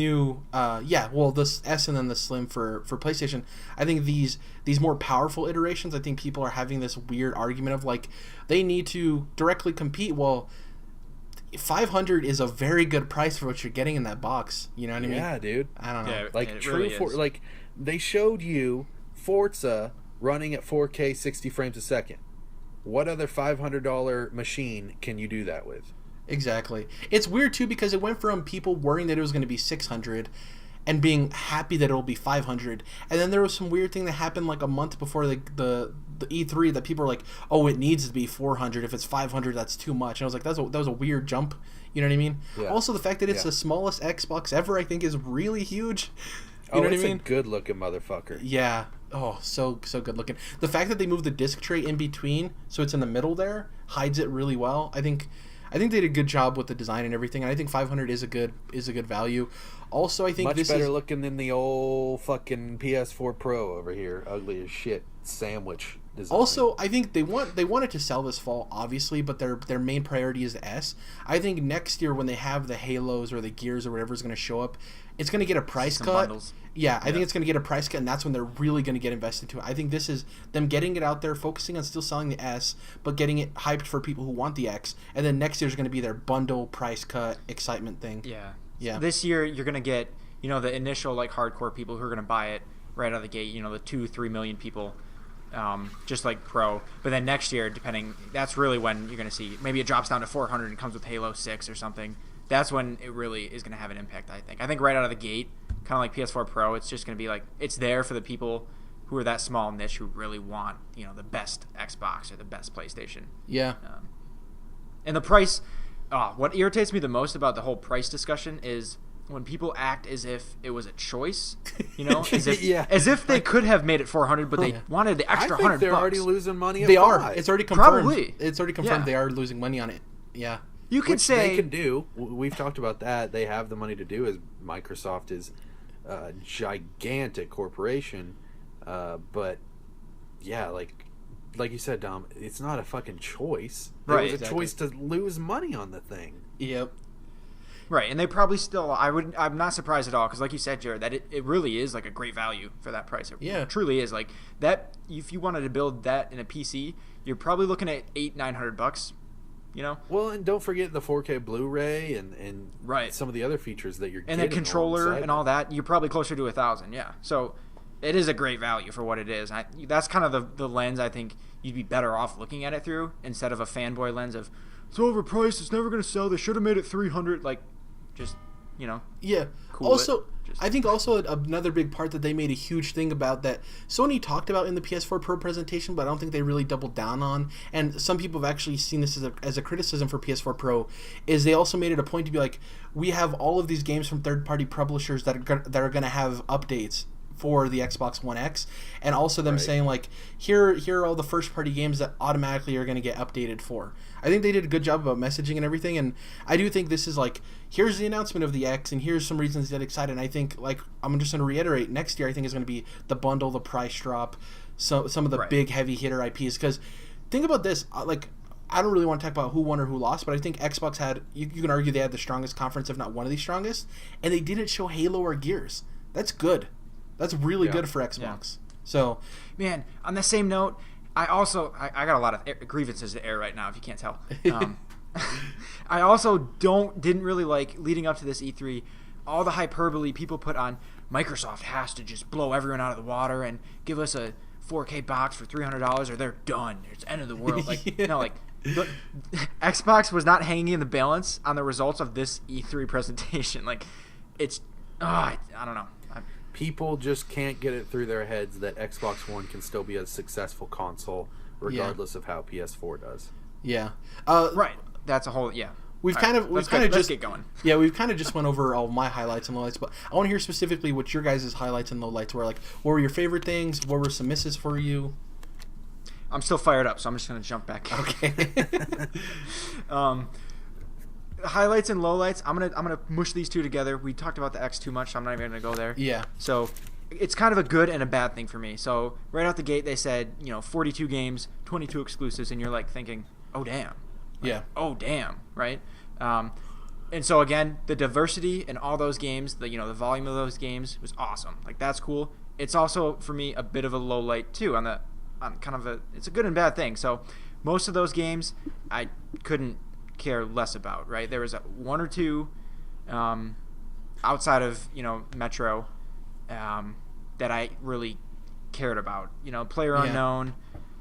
S and then the Slim for PlayStation. I think these more powerful iterations, I think people are having this weird argument of like they need to directly compete. Well, $500 is a very good price for what you're getting in that box. You know what I mean? Yeah, dude. I don't know. Yeah, like true really like they showed you Forza running at 4K 60 frames a second. What other $500 machine can you do that with? Exactly. It's weird too because it went from people worrying that it was going to be $600 and being happy that it'll be $500, and then there was some weird thing that happened like a month before the E3 that people were like, oh, it needs to be $400. If it's $500, that's too much. And I was like, that was a weird jump. You know what I mean? Yeah. Also, the fact that it's the smallest Xbox ever, I think, is really huge. You know what I mean? It's a good looking motherfucker. Yeah. Oh, so good looking. The fact that they moved the disc tray in between, so it's in the middle there, hides it really well. I think they did a good job with the design and everything, and I think $500 is a good value. Also, I think much better looking than the old fucking PS4 Pro over here, ugly as shit sandwich design. Also, I think they wanted to sell this fall, obviously, but their main priority is the S. I think next year when they have the Halos or the Gears or whatever is going to show up, it's going to get a price cut. Bundles. Yeah, I think it's going to get a price cut, and that's when they're really going to get invested into it. I think this is them getting it out there, focusing on still selling the S, but getting it hyped for people who want the X, and then next year's going to be their bundle price cut excitement thing. Yeah. Yeah. This year you're going to get, you know, the initial like hardcore people who are going to buy it right out of the gate, you know, the 2-3 million people, just like Pro. But then next year, that's really when you're going to see maybe it drops down to 400 and comes with Halo 6 or something. That's when it really is going to have an impact, I think. I think right out of the gate, kind of like PS4 Pro, it's just going to be like, it's there for the people who are that small niche who really want, you know, the best Xbox or the best PlayStation. Yeah. And the price, what irritates me the most about the whole price discussion is when people act as if it was a choice, you know, as if they could have made it 400, but they wanted the extra $100. They're already losing money. They are. It's already confirmed. Probably. It's already confirmed they are losing money on it. Yeah. You could say they can do. We've talked about that. They have the money to do, as Microsoft is a gigantic corporation. But yeah, like you said, Dom, it's not a fucking choice. Right. It was a choice to lose money on the thing. Yep. Right, and they probably still. I'm not surprised at all because, like you said, Jared, that it really is like a great value for that price. It truly is. Like that, if you wanted to build that in a PC, you're probably looking at $800-900. You know. Well, and don't forget the 4K Blu-ray and some of the other features that you're getting. And the controller and all that. You're probably closer to $1,000. Yeah. So it is a great value for what it is. That's kind of the lens I think you'd be better off looking at it through instead of a fanboy lens of it's overpriced. It's never going to sell. They should have made it $300. Like, just Yeah. Also, I think another big part that they made a huge thing about that Sony talked about in the PS4 Pro presentation, but I don't think they really doubled down on, and some people have actually seen this as a criticism for PS4 Pro, is they also made it a point to be like, we have all of these games from third-party publishers that are going to have updates for the Xbox One X, and also them saying like, here are all the first party games that automatically are going to get updated for. I think they did a good job about messaging and everything, and I do think this is like, here's the announcement of the X, and here's some reasons to get excited. And I think, like, I'm just going to reiterate, next year I think is going to be the bundle, the price drop, some of the big heavy hitter IPs. Because think about this, like, I don't really want to talk about who won or who lost, but I think Xbox had, you can argue they had the strongest conference, if not one of the strongest, and they didn't show Halo or Gears. That's good. That's really good for Xbox. Yeah. So, man, on the same note, I got a lot of grievances to air right now, if you can't tell. I also didn't really like, leading up to this E3, all the hyperbole people put on Microsoft has to just blow everyone out of the water and give us a 4K box for $300 or they're done. It's the end of the world. Like, no, like, Xbox was not hanging in the balance on the results of this E3 presentation. Like, it's, I don't know. People just can't get it through their heads that Xbox One can still be a successful console regardless of how PS4 does. Yeah. Right. That's a whole, Let's get going. Yeah, we've kind of just went over all my highlights and lowlights, but I want to hear specifically what your guys' highlights and lowlights were. Like, what were your favorite things? What were some misses for you? I'm still fired up, so I'm just going to jump back in. Okay. Highlights and lowlights. I'm gonna mush these two together. We talked about the X too much, so I'm not even gonna go there. Yeah. So it's kind of a good and a bad thing for me. So right out the gate, they said 42 games, 22 exclusives, and you're like thinking, oh damn. Like, yeah. Oh damn. Right. And so again, the diversity in all those games, the volume of those games was awesome. Like that's cool. It's also for me a bit of a low light too on kind of it's a good and bad thing. So most of those games I couldn't care less about, right? There was one or two outside of Metro that I really cared about. Player Unknown,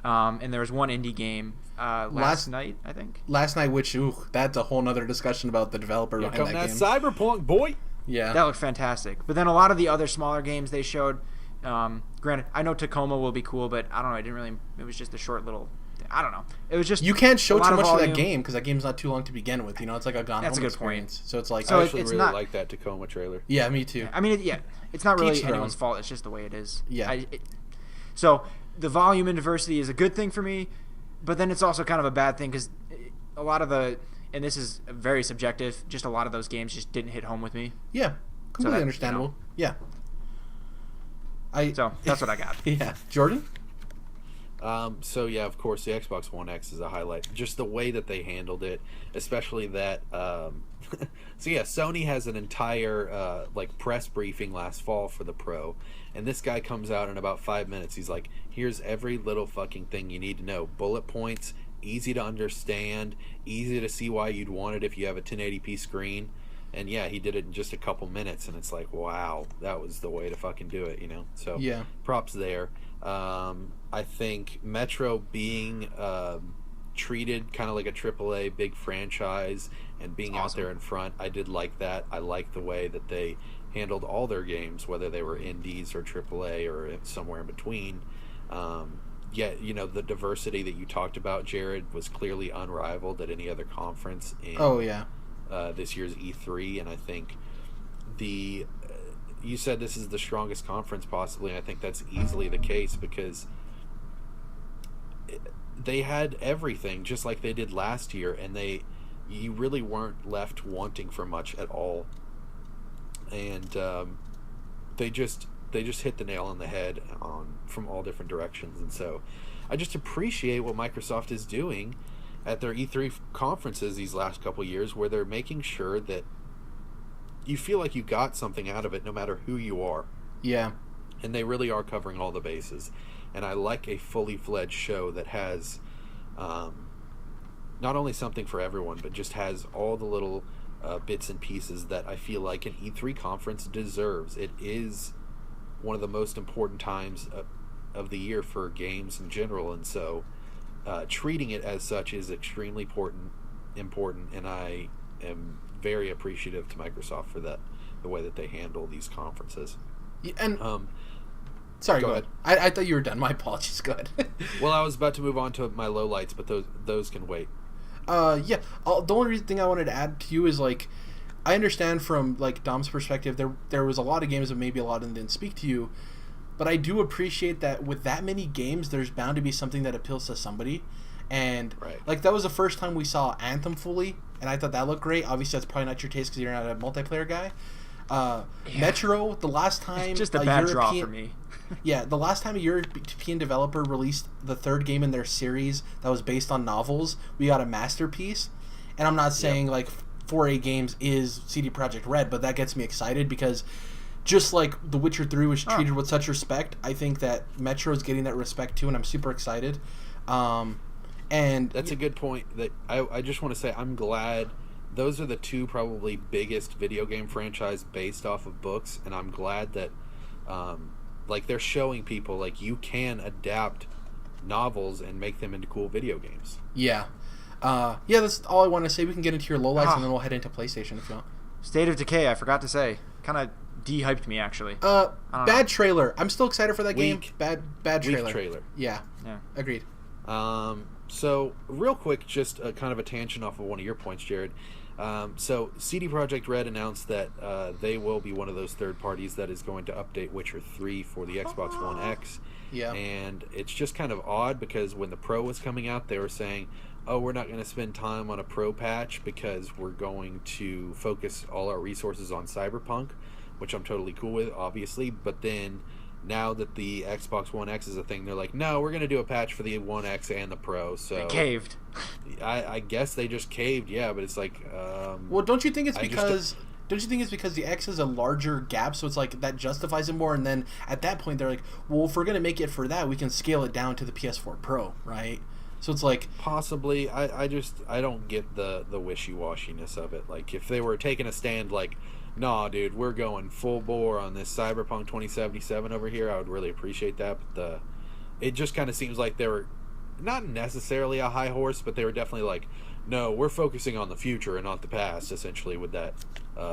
and there was one indie game last night, I think. Last night, which that's a whole nother discussion about the developer behind that game. Cyberpunk, boy. Yeah, that looked fantastic. But then a lot of the other smaller games they showed. Granted, I know Tacoma will be cool, but I don't know. It was just a short little. I don't know. It was just you can't show too much of that game because that game's not too long to begin with. It's like a Gone That's Home a good experience. point. So it's like I actually really like that Tacoma trailer. Yeah, me too. I mean, it's not really Teach their anyone's own. fault. It's just the way it is. Yeah. So the volume and diversity is a good thing for me, but then it's also kind of a bad thing because a lot of and this is very subjective, just a lot of those games just didn't hit home with me. Yeah, completely understandable. Yeah. So that's what I got. Yeah, Jordan. So yeah, of course, the Xbox One X is a highlight. Just the way that they handled it, especially that. So yeah, Sony has an entire press briefing last fall for the Pro, and this guy comes out in about 5 minutes. He's like, "Here's every little fucking thing you need to know. Bullet points, easy to understand, easy to see why you'd want it if you have a 1080p screen." And yeah, he did it in just a couple minutes, and it's like, wow, that was the way to fucking do it, So yeah, props there. I think Metro being treated kind of like a AAA big franchise and being out there in front, I did like that. I like the way that they handled all their games, whether they were indies or AAA or somewhere in between. Yet, the diversity that you talked about, Jared, was clearly unrivaled at any other conference in this year's E3, and I think you said this is the strongest conference possibly, and I think that's easily the case because they had everything just like they did last year, and you really weren't left wanting for much at all, and they just hit the nail on the head from all different directions. And so I just appreciate what Microsoft is doing at their E3 conferences these last couple years, where they're making sure that you feel like you got something out of it no matter who you are. Yeah. And they really are covering all the bases. And I like a fully fledged show that has not only something for everyone, but just has all the little bits and pieces that I feel like an E3 conference deserves. It is one of the most important times of the year for games in general, and so treating it as such is extremely important, and I am very appreciative to Microsoft for that, the way that they handle these conferences. Yeah, and sorry, go ahead. I thought you were done. My apologies. Go ahead. Well, I was about to move on to my lowlights, but those can wait. Yeah. The only thing I wanted to add to you is I understand from Dom's perspective, there was a lot of games that maybe a lot of them didn't speak to you, But I do appreciate that with that many games, there's bound to be something that appeals to somebody. And like that was the first time we saw Anthem fully, and I thought that looked great. Obviously, that's probably not your taste because you're not a multiplayer guy. Metro, the last time it's just a bad draw for me. Yeah, the last time a European developer released the third game in their series that was based on novels, we got a masterpiece. And I'm not saying like 4A Games is CD Projekt Red, but that gets me excited because just like The Witcher 3 was treated with such respect, I think that Metro is getting that respect too, and I'm super excited. And that's a good point. That I just want to say I'm glad. Those are the two probably biggest video game franchise based off of books, and I'm glad that like they're showing people like you can adapt novels and make them into cool video games. Yeah. That's all I want to say. We can get into your lowlights and then we'll head into PlayStation if you want. State of Decay, I forgot to say. Kind of de-hyped me, actually. Bad trailer. I'm still excited for that game. Bad trailer. Weak trailer. Yeah. Agreed. So, real quick, just kind of a tangent off of one of your points, Jared. So, CD Projekt Red announced that they will be one of those third parties that is going to update Witcher 3 for the Xbox One X. Yeah. And it's just kind of odd because when the Pro was coming out, they were saying, oh, we're not going to spend time on a Pro patch because we're going to focus all our resources on Cyberpunk, which I'm totally cool with, obviously. But then now that the Xbox One X is a thing, they're like, no, we're going to do a patch for the One X and the Pro. So they caved. I guess they just caved, yeah. But it's like, well, don't you think it's because? Don't you think it's because the X is a larger gap, so it's like that justifies it more? And then at that point, they're like, well, if we're going to make it for that, we can scale it down to the PS4 Pro, right? So it's like possibly. I don't get the wishy-washiness of it. Like if they were taking a stand, like, nah, dude, we're going full bore on this Cyberpunk 2077 over here, I would really appreciate that. But it just kind of seems like they were not necessarily a high horse, but they were definitely like, no, we're focusing on the future and not the past. Essentially, with that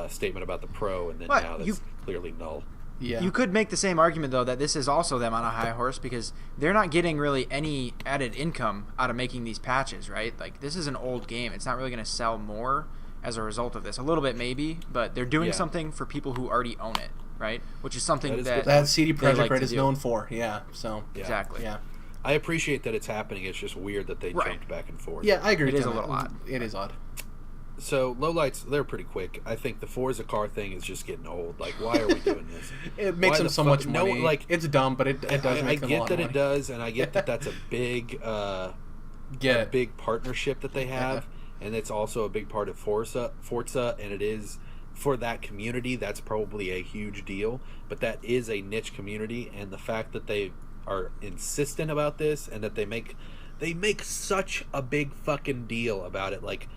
statement about the Pro, and then now that's clearly null. Yeah. You could make the same argument, though, that this is also them on a high horse because they're not getting really any added income out of making these patches, right? Like, this is an old game. It's not really going to sell more as a result of this. A little bit, maybe, but they're doing something for people who already own it, right? Which is something that CD Projekt Red is known for, So exactly. Yeah. I appreciate that it's happening. It's just weird that they jumped back and forth. Yeah, I agree. It is a little odd. It is odd. So, lowlights, they're pretty quick. I think the Forza car thing is just getting old. Like, why are we doing this? It makes them so much money. No, like, it's dumb, but it does make them a lot of money. I get that it does, and I get that that's a big big partnership that they have, and it's also a big part of Forza, and it is, for that community, that's probably a huge deal. But that is a niche community, and the fact that they are insistent about this and that they make such a big fucking deal about it, like,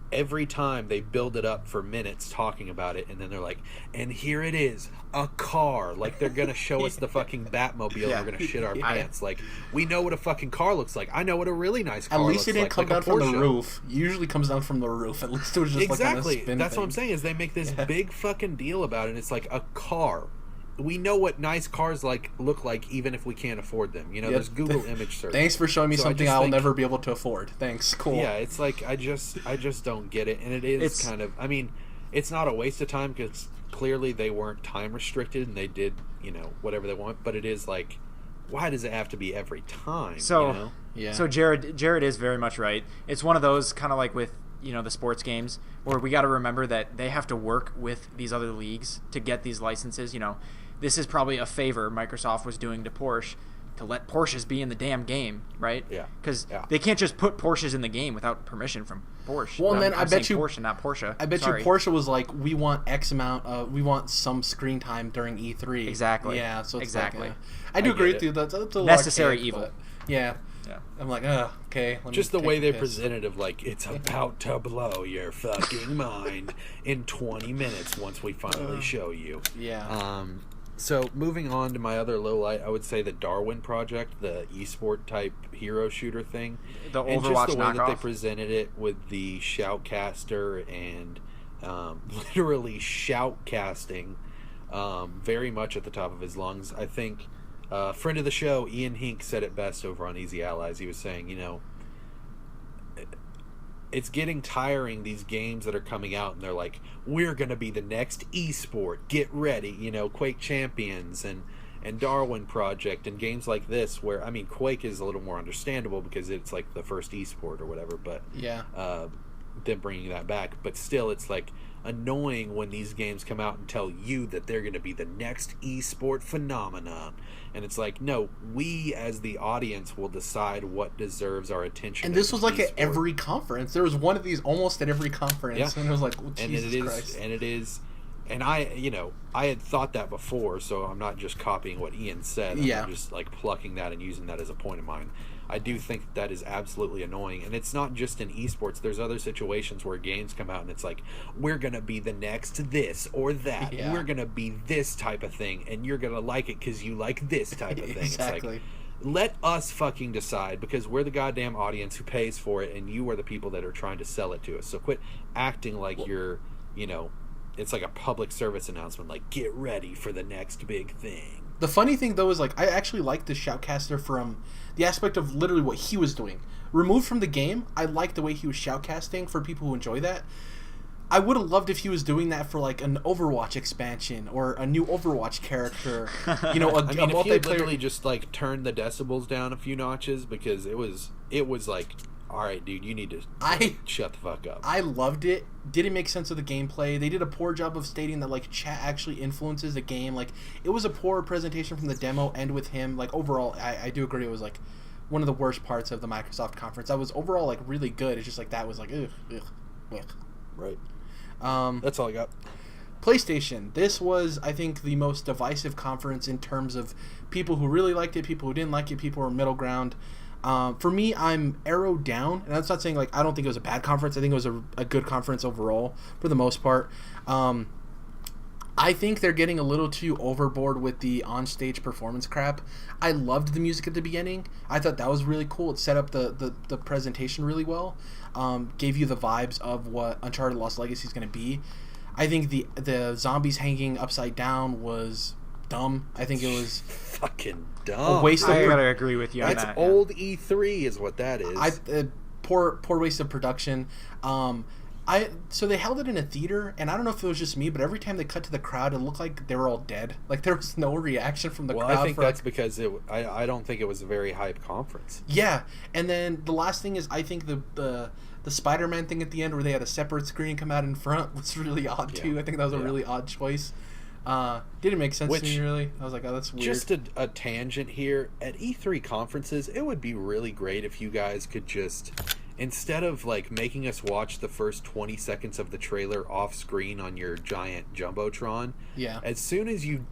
every time they build it up for minutes talking about it, and then they're like, and here it is, a car. Like, they're going to show us the fucking Batmobile. We're going to shit our pants. Like, we know what a fucking car looks like. I know what a really nice car looks like. At least it didn't come down from the roof. It usually comes down from the roof. At least it was just like on a spin That's thing. what I'm saying, is they make this big fucking deal about it, and it's like a car. We know what nice cars look like, even if we can't afford them. You know, there's Google image search. Thanks for showing me something I'll never be able to afford. Thanks. Cool. Yeah, it's like I just don't get it, and it's kind of. I mean, it's not a waste of time because clearly they weren't time restricted and they did whatever they want. But it is like, why does it have to be every time? So So Jared is very much right. It's one of those kind of like with the sports games where we got to remember that they have to work with these other leagues to get these licenses. This is probably a favor Microsoft was doing to Porsche to let Porsches be in the damn game, right? Yeah. Because they can't just put Porsches in the game without permission from Porsche. Well, and then I bet you Porsche, not Porsche. I bet you Porsche was like, we want X amount. We want some screen time during E3. Exactly. Yeah. So it's exactly. Like, I do agree with you. That's a little necessary archaic, evil. But yeah. I'm like, okay. Just the way they presented of like, it's about to blow your fucking mind in 20 minutes once we finally show you. Yeah. So moving on to my other low light, I would say the Darwin Project, the esport type hero shooter thing, the Overwatch and just the way knockoff. that they presented it with the shoutcaster and literally shoutcasting, very much at the top of his lungs. I think friend of the show Ian Hink said it best over on Easy Allies. He was saying, it's getting tiring, these games that are coming out and they're like, we're going to be the next esport, get ready, Quake Champions, and and Darwin Project and games like this where, I mean, Quake is a little more understandable because it's like the first esport or whatever, but Yeah. them bringing that back. But still, it's like annoying when these games come out and tell you that they're going to be the next esport phenomenon. And it's like, no, we as the audience will decide what deserves our attention. And this was like esport. at every conference. There was one of these almost at every conference. Yeah. And it was like, oh, Jesus Christ. And it is, and I had thought that before, so I'm not just copying what Ian said. Yeah. I'm just like plucking that and using that as a point of mine. I do think that is absolutely annoying, and it's not just in esports. There's other situations where games come out and it's like, we're gonna be the next this or that. Yeah. We're gonna be this type of thing, and you're gonna like it because you like this type of thing. Exactly. It's like, let us fucking decide, because we're the goddamn audience who pays for it, and you are the people that are trying to sell it to us. So quit acting like you're, it's like a public service announcement, like, get ready for the next big thing. The funny thing, though, is, like, I actually like the shoutcaster from the aspect of literally what he was doing. Removed from the game, I like the way he was shoutcasting for people who enjoy that. I would have loved if he was doing that for, like, an Overwatch expansion or a new Overwatch character. A I mean, if he had multiplayer... literally just, like, turned the decibels down a few notches, because it was like, all right, dude, you need to shut the fuck up. I loved it. Didn't make sense of the gameplay. They did a poor job of stating that, like, chat actually influences the game. Like, it was a poor presentation from the demo and with him. Like, overall, I do agree it was, like, one of the worst parts of the Microsoft conference. That was overall, like, really good. It's just, like, that was, like, ugh. Right. That's all I got. PlayStation. This was, I think, the most divisive conference in terms of people who really liked it, people who didn't like it, people who were middle ground. For me, I'm arrowed down, and that's not saying, like, I don't think it was a bad conference. I think it was a good conference overall for the most part. I think they're getting a little too overboard with the on-stage performance crap. I loved the music at the beginning. I thought that was really cool. It set up the presentation really well. Gave you the vibes of what Uncharted Lost Legacy is going to be. I think the zombies hanging upside down was dumb. I think it was fucking dumb. A waste of... I gotta agree with you on that. That's old E3 is what that is. Poor waste of production. So they held it in a theater, and I don't know if it was just me, but every time they cut to the crowd, it looked like they were all dead. Like, there was no reaction from the crowd. Well, I think that's because I don't think it was a very hype conference. Yeah, and then the last thing is, I think the Spider-Man thing at the end where they had a separate screen come out in front was really odd, too. I think that was a really odd choice. Didn't make sense to me, really. I was like, oh, that's weird. Just a tangent here. At E3 conferences, it would be really great if you guys could just... Instead of, like, making us watch the first 20 seconds of the trailer off screen on your giant Jumbotron, as soon as you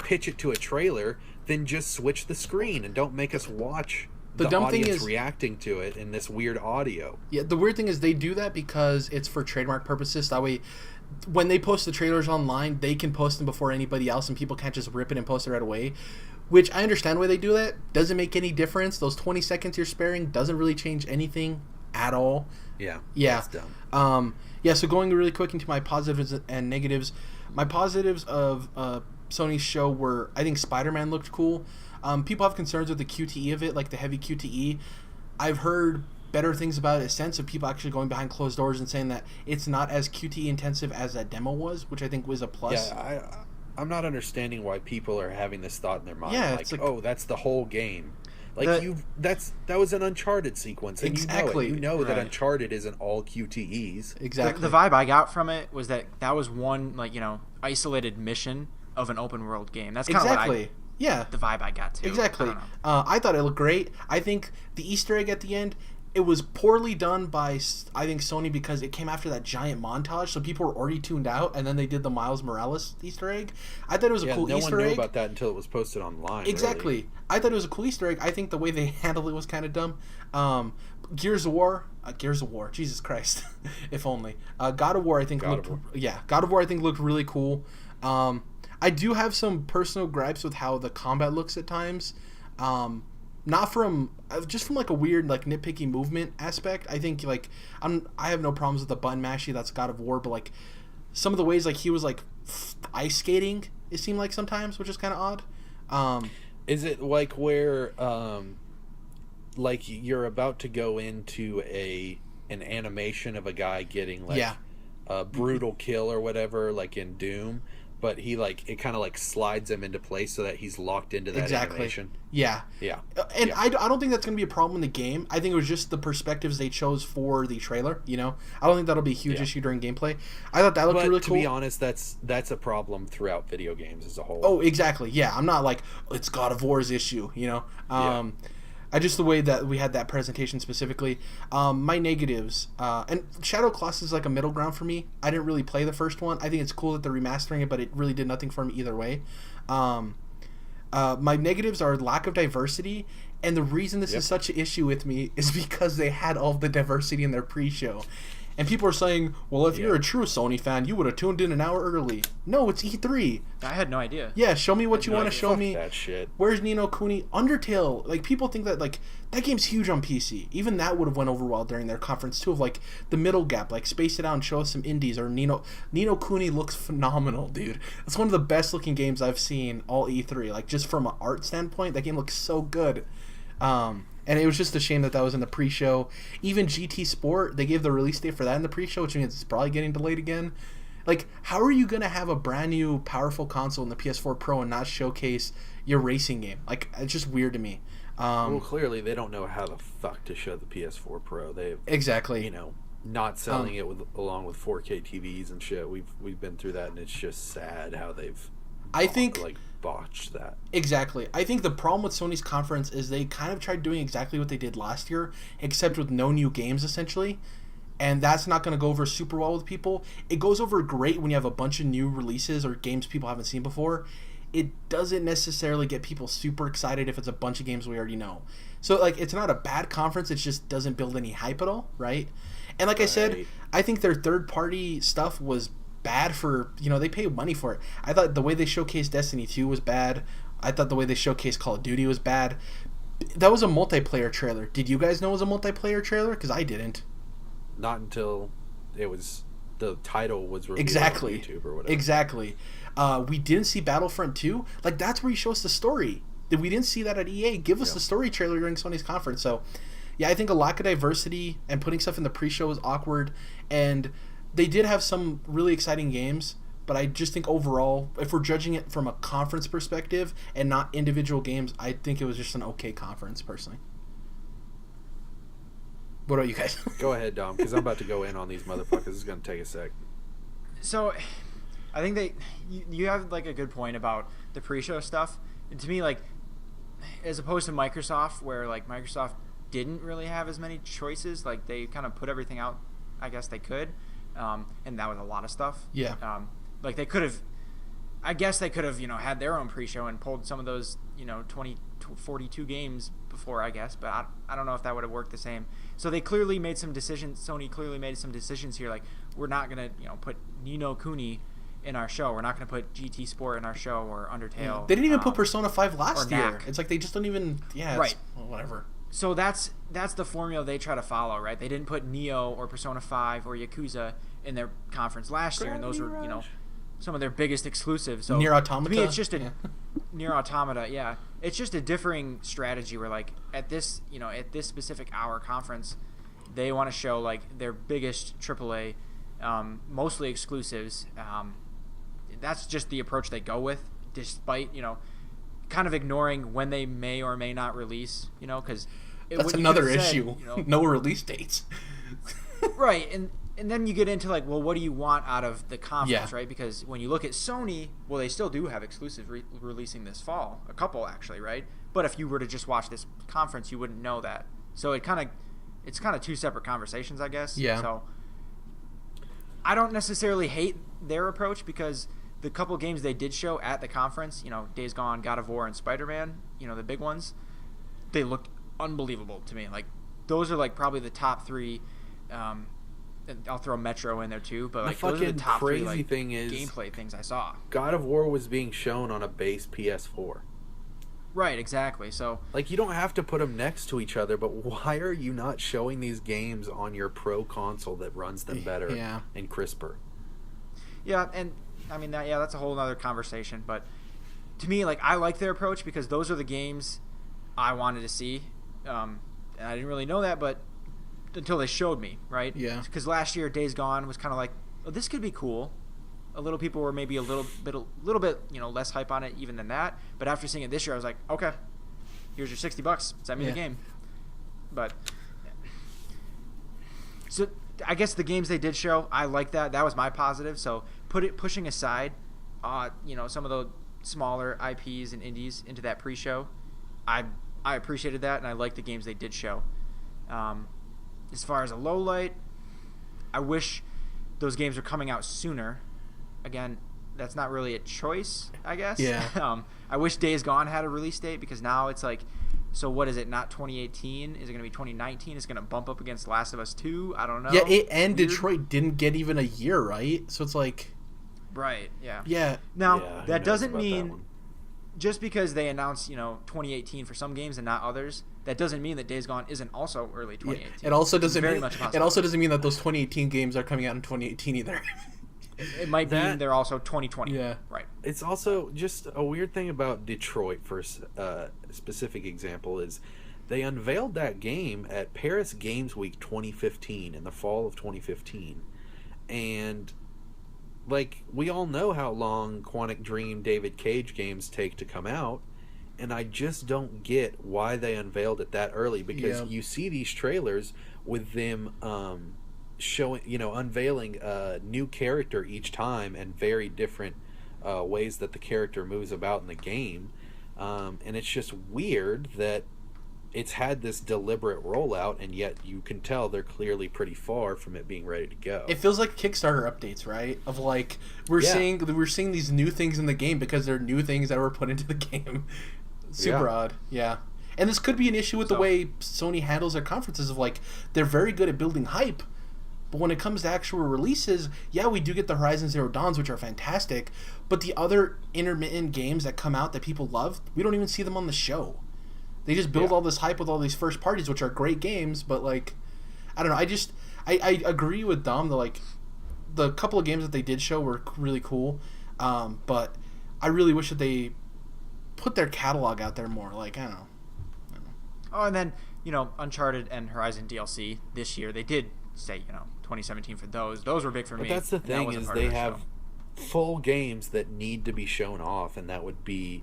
pitch it to a trailer, then just switch the screen and don't make us watch the dumb audience thing is, reacting to it in this weird audio. Yeah, the weird thing is they do that because it's for trademark purposes. That way, when they post the trailers online, they can post them before anybody else, and people can't just rip it and post it right away. Which I understand why they do that. Doesn't make any difference. Those 20 seconds you're sparing doesn't really change anything at all. Yeah. Yeah. That's dumb. So going really quick into my positives and negatives. My positives of Sony's show were, I think Spider-Man looked cool. People have concerns with the QTE of it, like the heavy QTE. I've heard better things about it since, of people actually going behind closed doors and saying that it's not as QTE intensive as that demo was, which I think was a plus. Yeah, I'm not understanding why people are having this thought in their mind. Yeah, like, oh, that's the whole game. Like, that was an Uncharted sequence, and exactly. you know that Uncharted isn't all QTEs. Exactly. The vibe I got from it was that was one, like, isolated mission of an open world game. That's kind of what the vibe I got too. Exactly. I thought it looked great. I think the Easter egg at the end, it was poorly done by, I think, Sony, because it came after that giant montage, so people were already tuned out, and then they did the Miles Morales Easter egg. I thought it was a cool Easter egg. No one knew about that until it was posted online. Exactly. Really. I thought it was a cool Easter egg. I think the way they handled it was kind of dumb. Gears of War, Jesus Christ, if only. God of War, I think God of War, I think looked really cool. I do have some personal gripes with how the combat looks at times. Not from just from like a weird, like, nitpicky movement aspect. I think, like, I have no problems with the button mashy, that's God of War, but, like, some of the ways, like, he was, like, ice skating, it seemed like sometimes, which is kind of odd. Is it like where like you're about to go into an animation of a guy getting, like, a brutal kill or whatever, like in Doom, but he like it kind of like slides him into place so that he's locked into that animation. Yeah. Yeah. And yeah. I don't think that's going to be a problem in the game. I think it was just the perspectives they chose for the trailer, you know? I don't think that'll be a huge issue during gameplay. I thought that looked really cool. To be honest, that's a problem throughout video games as a whole. Oh, exactly. Yeah, I'm not like, it's God of War's issue, you know? I just the way that we had that presentation specifically. My negatives, and Shadow Colossus is like a middle ground for me. I didn't really play the first one. I think it's cool that they're remastering it, but it really did nothing for me either way. My negatives are lack of diversity, and the reason this is such an issue with me is because they had all the diversity in their pre-show. And people are saying, well, if you're a true Sony fan, you would have tuned in an hour early. No, it's E3. I had no idea. Yeah, show me what you want to show me. That shit. Where's Ni no Kuni? Undertale. Like, people think that, like, that game's huge on PC. Even that would have went over well during their conference, too, of, like, the middle gap. Like, space it out and show us some indies. Or Ni no Kuni looks phenomenal, dude. It's one of the best-looking games I've seen all E3. Like, just from an art standpoint, that game looks so good. And it was just a shame that was in the pre-show. Even GT Sport, they gave the release date for that in the pre-show, which means it's probably getting delayed again. Like, how are you going to have a brand new powerful console in the PS4 Pro and not showcase your racing game? Like, it's just weird to me. Well, clearly they don't know how the fuck to show the PS4 Pro. They've exactly, not selling it along with 4K TVs and shit. We've been through that, and it's just sad how they've botched that. Exactly. I think the problem with Sony's conference is they kind of tried doing exactly what they did last year, except with no new games, essentially. And that's not going to go over super well with people. It goes over great when you have a bunch of new releases or games people haven't seen before. It doesn't necessarily get people super excited if it's a bunch of games we already know. So, like, it's not a bad conference. It just doesn't build any hype at all, right? And like I said, I think their third-party stuff was bad for, they paid money for it. I thought the way they showcased Destiny 2 was bad. I thought the way they showcased Call of Duty was bad. That was a multiplayer trailer. Did you guys know it was a multiplayer trailer? Because I didn't. Not until the title was revealed on YouTube or whatever. Exactly. We didn't see Battlefront 2. Like, that's where you show us the story. We didn't see that at EA. Give us the story trailer during Sony's conference. So, yeah, I think a lack of diversity and putting stuff in the pre-show was awkward. And they did have some really exciting games, but I just think overall, if we're judging it from a conference perspective and not individual games, I think it was just an okay conference, personally. What about you guys? Go ahead, Dom, because I'm about to go in on these motherfuckers. It's going to take a sec. So, I think you have, like, a good point about the pre-show stuff. And to me, like, as opposed to Microsoft, where, like, Microsoft didn't really have as many choices, like, they kind of put everything out, I guess they could. And that was a lot of stuff. Yeah. Like they could have, I guess they could have, had their own pre-show and pulled some of those, 42 games before, I guess. But I don't know if that would have worked the same. So they clearly made some decisions. Sony clearly made some decisions here. Like, we're not going to, put Ni no Kuni in our show. We're not going to put GT Sport in our show or Undertale. Yeah. They didn't even put Persona 5 last year. Knack. It's like they just don't even, right. Whatever. So that's the formula they try to follow, right? They didn't put Neo or Persona 5 or Yakuza in their conference last year, and those were, some of their biggest exclusives. So Nier Automata? To me, it's just Nier Automata, yeah. It's just a differing strategy where, like, at this specific hour conference, they want to show, like, their biggest AAA, mostly exclusives. That's just the approach they go with, despite, kind of ignoring when they may or may not release, because that's another issue. No release dates. Right, and then you get into, like, well, what do you want out of the conference, right? Because when you look at Sony, well, they still do have exclusive releasing this fall, a couple actually, right? But if you were to just watch this conference, you wouldn't know that. So it's kind of two separate conversations, I guess. Yeah. So I don't necessarily hate their approach because the couple games they did show at the conference, Days Gone, God of War, and Spider-Man, the big ones, they looked unbelievable to me. Like, those are, like, probably the top three. I'll throw Metro in there too, but, like, those are the top three, like, gameplay things I saw. God of War was being shown on a base PS4. Right, exactly. So, like, you don't have to put them next to each other, but why are you not showing these games on your Pro console that runs them better and crisper? Yeah, and I mean that's a whole other conversation. But to me, like, I like their approach because those are the games I wanted to see, and I didn't really know that, but until they showed me, right? Yeah. Because last year, Days Gone was kind of like, oh, this could be cool, A little people were maybe a little bit less hype on it even than that. But after seeing it this year, I was like, okay, here's your $60. Send me the game. But so I guess the games they did show, I like that. That was my positive. So pushing aside, some of the smaller IPs and indies into that pre-show, I appreciated that, and I like the games they did show. As far as a low light, I wish those games were coming out sooner. Again, that's not really a choice, I guess. Yeah. I wish Days Gone had a release date, because now it's like, so what is it, not 2018? Is it going to be 2019? It's going to bump up against Last of Us 2? I don't know. Yeah, Weird. Detroit didn't get even a year, right? So it's like... Right, yeah. Yeah. Now, that doesn't mean... Just because they announced, 2018 for some games and not others, that doesn't mean that Days Gone isn't also early 2018. Yeah. It also doesn't very mean much it also doesn't mean that those 2018 games are coming out in 2018 either. It might mean they're also 2020. Yeah. Right. It's also just a weird thing about Detroit, for a specific example, is they unveiled that game at Paris Games Week 2015 in the fall of 2015. And like, we all know how long Quantic Dream David Cage games take to come out, and I just don't get why they unveiled it that early, because you see these trailers with them showing, unveiling a new character each time, and very different ways that the character moves about in the game, and it's just weird that it's had this deliberate rollout, and yet you can tell they're clearly pretty far from it being ready to go. It feels like Kickstarter updates, right? Of like, we're seeing these new things in the game because they're new things that were put into the game. Super odd. Yeah. And this could be an issue with the way Sony handles their conferences, of like, they're very good at building hype, but when it comes to actual releases, we do get the Horizon Zero Dawns, which are fantastic, but the other intermittent games that come out that people love, we don't even see them on the show. They just build all this hype with all these first parties, which are great games, but like, I don't know. I agree with Dom that like, the couple of games that they did show were really cool, but I really wish that they put their catalog out there more. Like, I don't know. Oh, and then Uncharted and Horizon DLC this year, they did say 2017 for those. Those were big for me. But that's the thing, is they have full games that need to be shown off, and that would be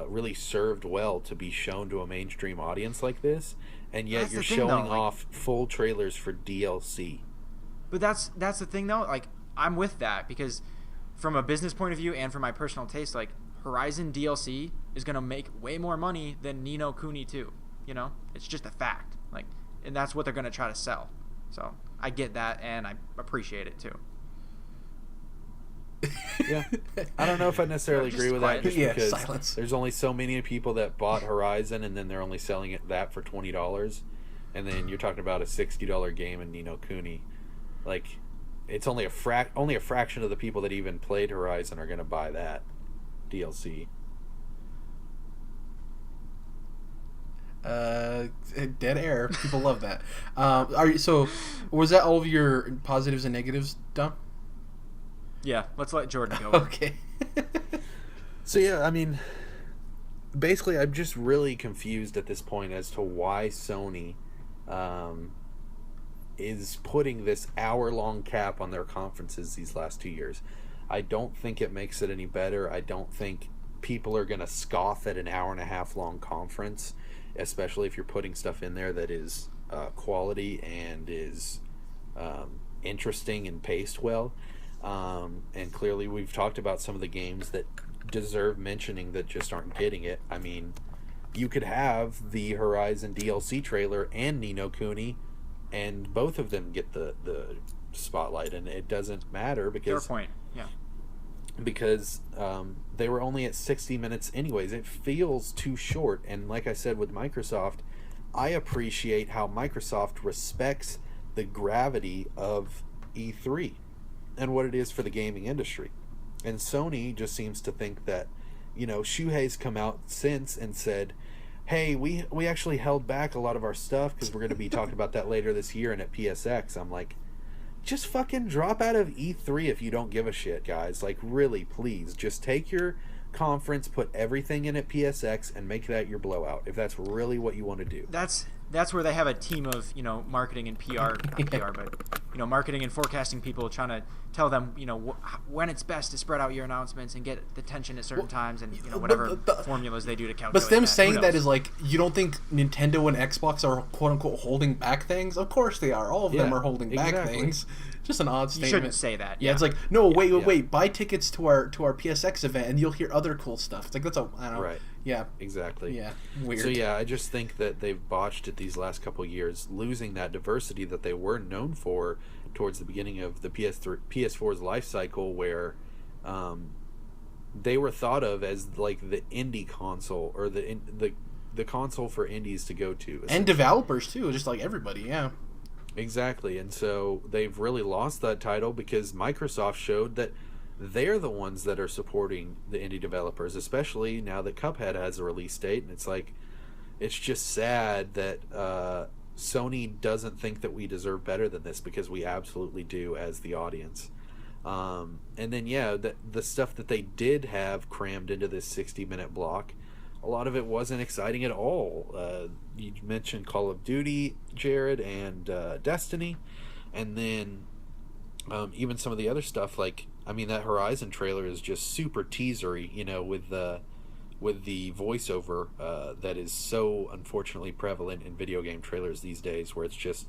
really served well to be shown to a mainstream audience like this, and yet you're showing off full trailers for DLC. But that's the thing, though. Like, I'm with that, because from a business point of view and from my personal taste, like, Horizon DLC is going to make way more money than Ni no Kuni 2. It's just a fact. Like, and that's what they're going to try to sell. So I get that, and I appreciate it too. Yeah, I don't know if I necessarily agree with that, just because silence. There's only so many people that bought Horizon, and then they're only selling that for $20, and then you're talking about a $60 game in Ni no Kuni. Like, it's only a fraction of the people that even played Horizon are going to buy that DLC. Dead air. People love that. So was that all of your positives and negatives, Dom? Yeah, let's let Jordan go. Okay. So yeah, I mean, basically, I'm just really confused at this point as to why Sony is putting this hour-long cap on their conferences these last 2 years. I don't think it makes it any better. I don't think people are going to scoff at an hour-and-a-half long conference, especially if you're putting stuff in there that is quality and is interesting and paced well. And clearly we've talked about some of the games that deserve mentioning that just aren't getting it. I mean, you could have the Horizon DLC trailer and Ni no Kuni, and both of them get the spotlight, and it doesn't matter because... Fair point, yeah. Because they were only at 60 minutes anyways. It feels too short, and like I said with Microsoft, I appreciate how Microsoft respects the gravity of E3 and what it is for the gaming industry. And Sony just seems to think that, Shuhei's come out since and said, hey, we actually held back a lot of our stuff because we're going to be talking about that later this year and at PSX. I'm like, just fucking drop out of E3 if you don't give a shit, guys. Like, really, please. Just take your conference, put everything in at PSX, and make that your blowout, if that's really what you want to do. That's where they have a team of, marketing and PR, not PR, but marketing and forecasting people, trying to tell them, when it's best to spread out your announcements and get the attention at certain times, and whatever formulas they do to calculate. But them saying that is like, you don't think Nintendo and Xbox are quote unquote holding back things? Of course they are. All of them are holding back things. Just an odd statement. You shouldn't say that. Yeah, it's like, no, wait. Buy tickets to our PSX event, and you'll hear other cool stuff. It's like, that's I don't know. Right. Yeah. Exactly. Yeah. Weird. So yeah, I just think that they've botched it these last couple of years, losing that diversity that they were known for towards the beginning of the PS4's life cycle, where they were thought of as like the indie console, or the console for indies to go to, and developers too, just like everybody. Yeah. Exactly, and so they've really lost that title because Microsoft showed that they're the ones that are supporting the indie developers, especially now that Cuphead has a release date. And it's like, it's just sad that Sony doesn't think that we deserve better than this, because we absolutely do as the audience. And then the stuff that they did have crammed into this 60-minute block, a lot of it wasn't exciting at all. You mentioned Call of Duty, Jared, and Destiny, and then even some of the other stuff, like, that Horizon trailer is just super teasery, with the voiceover that is so unfortunately prevalent in video game trailers these days, where it's just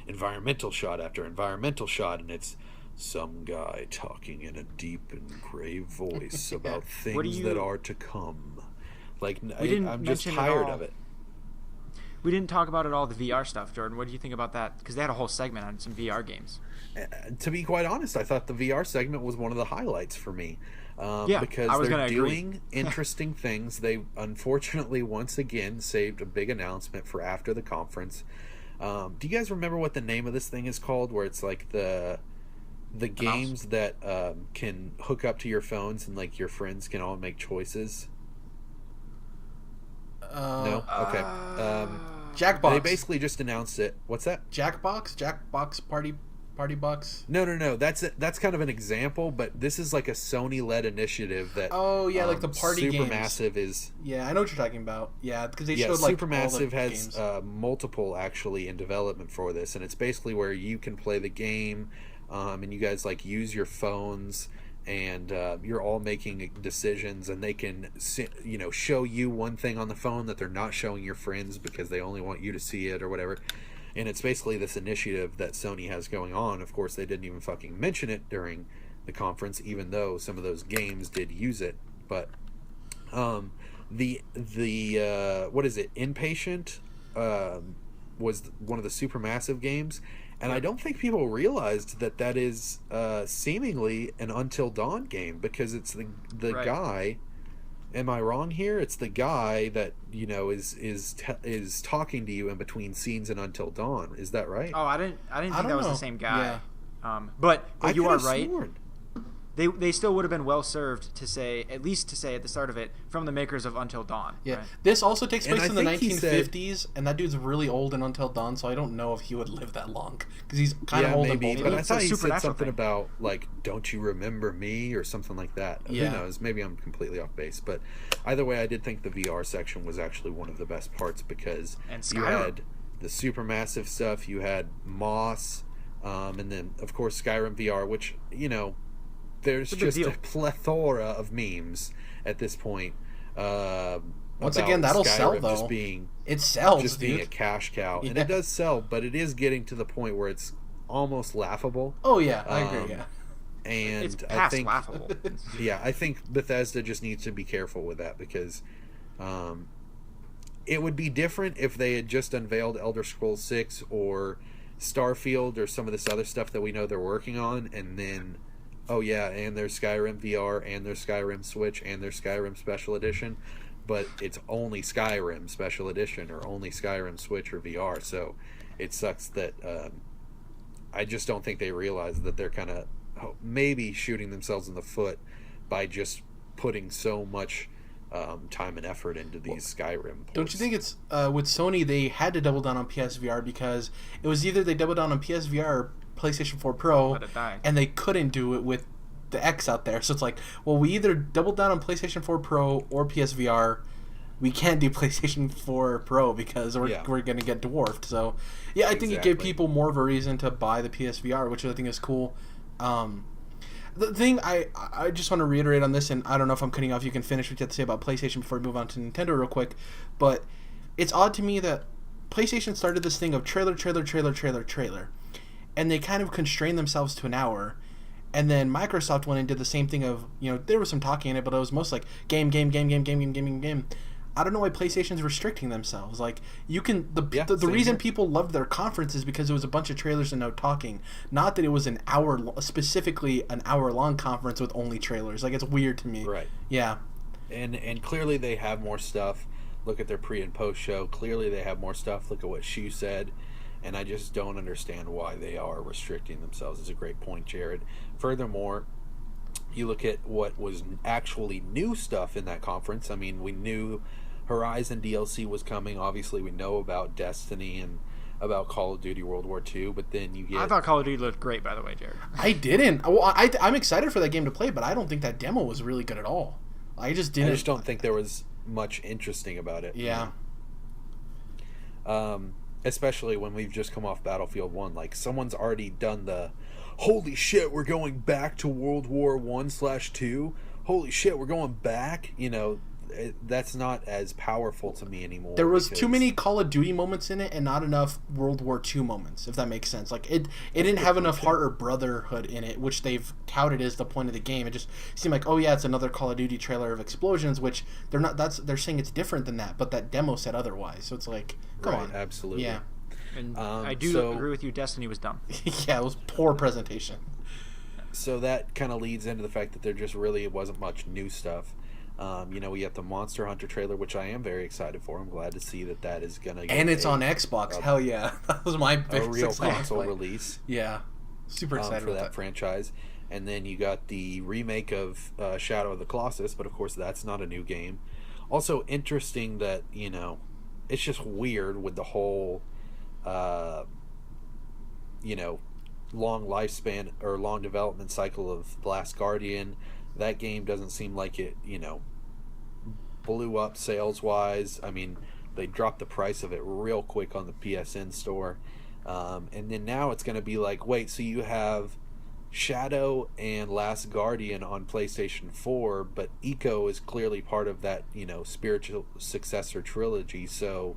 environmental shot after environmental shot, and it's some guy talking in a deep and grave voice about things that are to come. Like, I'm just tired of it. We didn't talk about at all the VR stuff, Jordan. What do you think about that? Because they had a whole segment on some VR games. To be quite honest, I thought the VR segment was one of the highlights for me. Because they're doing interesting things. They unfortunately once again saved a big announcement for after the conference. Do you guys remember what the name of this thing is called? Where it's like the games that can hook up to your phones, and like your friends can all make choices. No? Okay. Jackbox. They basically just announced it. What's that? Jackbox Party Box? No. That's kind of an example, but this is like a Sony-led initiative that... Oh, yeah, like the party games. Supermassive is... Yeah, I know what you're talking about. Yeah, because they showed like Supermassive all the has games. multiple actually in development for this, and it's basically where you can play the game, and you guys like use your phones, and you're all making decisions, and they can show you one thing on the phone that they're not showing your friends because they only want you to see it or whatever. And it's basically this initiative that Sony has going on. Of course, they didn't even fucking mention it during the conference, even though some of those games did use it. But the what is it? Inpatient was one of the Supermassive games. And I don't think people realized that is seemingly an Until Dawn game, because it's the guy. Am I wrong here? It's the guy that is talking to you in between scenes in Until Dawn. Is that right? Oh, I didn't think that was the same guy. Yeah. But you are right. Sworn. They still would have been well served to say at the start of it, from the makers of Until Dawn. Yeah, right? This also takes place in the 1950s, and that dude's really old in Until Dawn, so I don't know if he would live that long, because he's kind of old. Maybe, and but I thought he said something about like, "Don't you remember me?" or something like that. Yeah. Who knows? Maybe I'm completely off base, but either way, I did think the VR section was actually one of the best parts, because you had the Supermassive stuff, you had Moss, and then of course Skyrim VR, which there's just a plethora of memes at this point. Once again, that'll Skyrim sell, though. It sells, just being a cash cow, and it does sell, but it is getting to the point where it's almost laughable. Oh yeah, I agree. Yeah, and it's past laughable. I think Bethesda just needs to be careful with that, because it would be different if they had just unveiled Elder Scrolls 6 or Starfield or some of this other stuff that we know they're working on, and then. Oh yeah, and there's Skyrim VR, and there's Skyrim Switch, and there's Skyrim Special Edition, but it's only Skyrim Special Edition, or only Skyrim Switch or VR, so it sucks that I just don't think they realize that they're kind of maybe shooting themselves in the foot by just putting so much time and effort into these Skyrim ports. Don't you think it's, with Sony, they had to double down on PSVR, because it was either they doubled down on PSVR or PlayStation 4 Pro, and they couldn't do it with the X out there. So it's like, well, we either doubled down on PlayStation 4 Pro or PSVR, we can't do PlayStation 4 Pro because we're going to get dwarfed. So, yeah, I think it gave people more of a reason to buy the PSVR, which I think is cool. The thing I just want to reiterate on this, and I don't know if I'm cutting off, you can finish what you have to say about PlayStation before we move on to Nintendo real quick, but it's odd to me that PlayStation started this thing of trailer, and they kind of constrained themselves to an hour. And then Microsoft went and did the same thing of, there was some talking in it, but it was most like game. I don't know why PlayStation's restricting themselves. Like, you can... The reason people loved their conference is because it was a bunch of trailers and no talking. Not that it was specifically an hour-long conference with only trailers. Like, it's weird to me. Right. Yeah. And clearly they have more stuff. Look at their pre- and post-show. Clearly they have more stuff. Look at what Shu said. And I just don't understand why they are restricting themselves. It's a great point, Jared. Furthermore, you look at what was actually new stuff in that conference. I mean, we knew Horizon DLC was coming. Obviously, we know about Destiny and about Call of Duty World War II, but then you get... I thought Call of Duty looked great, by the way, Jared. I didn't. Well, I'm excited for that game to play, but I don't think that demo was really good at all. I just don't think there was much interesting about it. Yeah. Especially when we've just come off Battlefield 1. Like, someone's already done the, holy shit, we're going back to World War 1/2. Holy shit, we're going back. That's not as powerful to me anymore. There was too many Call of Duty moments in it and not enough World War II moments, if that makes sense. Like, it didn't have enough heart or brotherhood in it, which they've touted as the point of the game. It just seemed like, oh yeah, it's another Call of Duty trailer of explosions, which they're saying it's different than that, but that demo said otherwise. So it's like, come on. Absolutely. Yeah. And I do agree with you, Destiny was dumb. Yeah, it was poor presentation. So that kind of leads into the fact that there just really wasn't much new stuff. We have the Monster Hunter trailer, which I am very excited for. I'm glad to see that is going to get... And it's on Xbox. Hell yeah. That was my big a real console release. Yeah. Super excited for that franchise. And then you got the remake of Shadow of the Colossus, but of course that's not a new game. Also interesting that, it's just weird with the whole, long lifespan or long development cycle of The Last Guardian. That game doesn't seem like it, blew up sales-wise. I mean, they dropped the price of it real quick on the PSN store. And then now it's going to be like, wait, so you have Shadow and Last Guardian on PlayStation 4, but Eco is clearly part of that, spiritual successor trilogy. So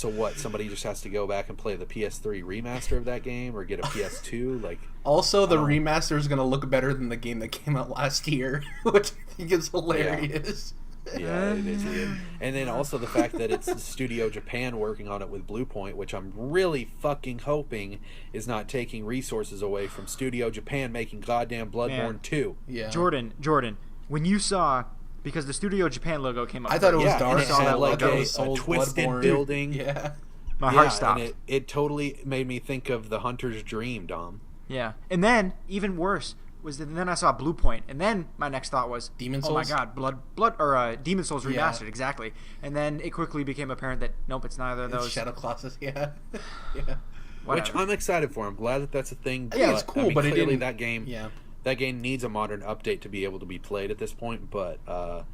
what? Somebody just has to go back and play the PS3 remaster of that game, or get a PS2? Like, also, the remaster is going to look better than the game that came out last year, which I think is hilarious. Yeah, it is weird. And then also the fact that it's Studio Japan working on it with Bluepoint, which I'm really fucking hoping is not taking resources away from Studio Japan making goddamn Bloodborne 2. Yeah. Jordan, when you saw... Because the Studio Japan logo came up. I thought it was dark. And it had like a twisted Bloodborne building. Yeah. My heart stopped. And it totally made me think of The Hunter's Dream, Dom. Yeah. And then, even worse, was that then I saw Bluepoint. And then my next thought was, Demon Souls? oh my god, Demon Souls Remastered, exactly. And then it quickly became apparent that, nope, it's neither of those. Shadow Colossus, yeah. Which I'm excited for. I'm glad that that's a thing. Yeah, it's cool, but clearly it didn't... that game... Yeah. That game needs a modern update to be able to be played at this point, but I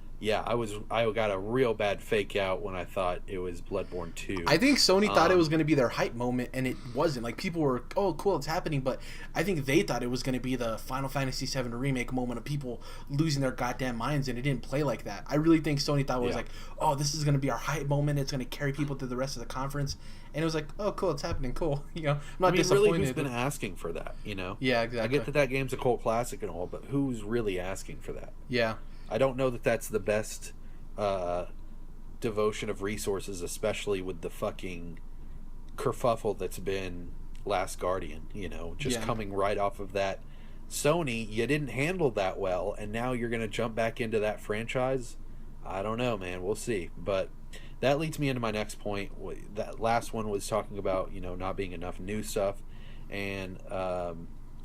got a real bad fake out when I thought it was Bloodborne 2. I think Sony thought it was going to be their hype moment, and it wasn't. Like, people were, oh, cool, it's happening, but I think they thought it was going to be the Final Fantasy VII Remake moment of people losing their goddamn minds, and it didn't play like that. I really think Sony thought it was like, oh, this is going to be our hype moment, it's going to carry people through the rest of the conference, and it was like, oh, cool, it's happening, cool. I'm not disappointed. Really, who's been asking for that, Yeah, exactly. I get that game's a cult classic and all, but who's really asking for that? Yeah. I don't know that that's the best devotion of resources, especially with the fucking kerfuffle that's been Last Guardian, coming right off of that. Sony, you didn't handle that well, and now you're going to jump back into that franchise? I don't know, man. We'll see. But that leads me into my next point. That last one was talking about, not being enough new stuff, and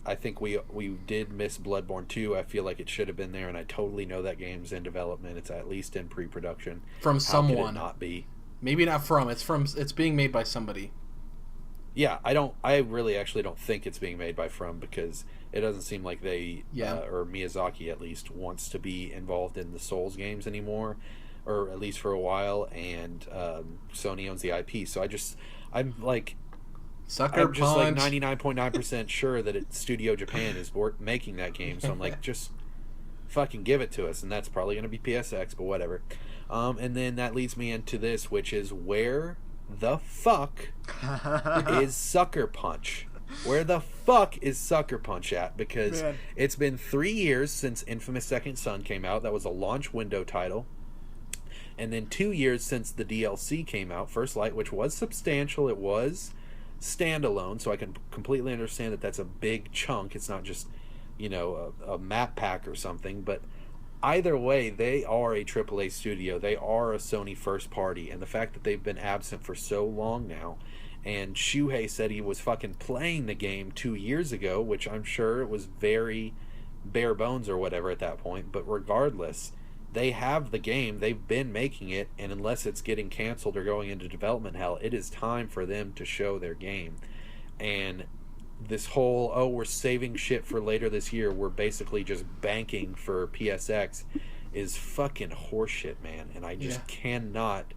I think we did miss Bloodborne 2. I feel like it should have been there, and I totally know that game's in development. It's at least in pre-production. From someone. How could it not be? Maybe not from. It's being made by somebody. Yeah, I really actually don't think it's being made by From, because it doesn't seem like they, or Miyazaki at least, wants to be involved in the Souls games anymore. or at least for a while, and Sony owns the IP. So I'm like, Sucker I'm just like punch. 99.9% sure that Studio Japan is making that game. So I'm like, just fucking give it to us, and that's probably going to be PSX, but whatever. And then that leads me into this, which is where the fuck is Sucker Punch? Where the fuck is Sucker Punch at? Because it's been 3 years since Infamous Second Son came out. That was a launch window title. And then 2 years since the DLC came out, First Light, which was substantial. It was standalone, so I can completely understand that that's a big chunk. It's not just, a map pack or something. But either way, they are a AAA studio. They are a Sony first party. And the fact that they've been absent for so long now, and Shuhei said he was fucking playing the game 2 years ago, which I'm sure it was very bare bones or whatever at that point. But regardless, they have the game. They've been making it, and unless it's getting canceled or going into development hell, it is time for them to show their game. And this whole, we're saving shit for later this year, we're basically just banking for PSX, is fucking horseshit, man. And I just cannot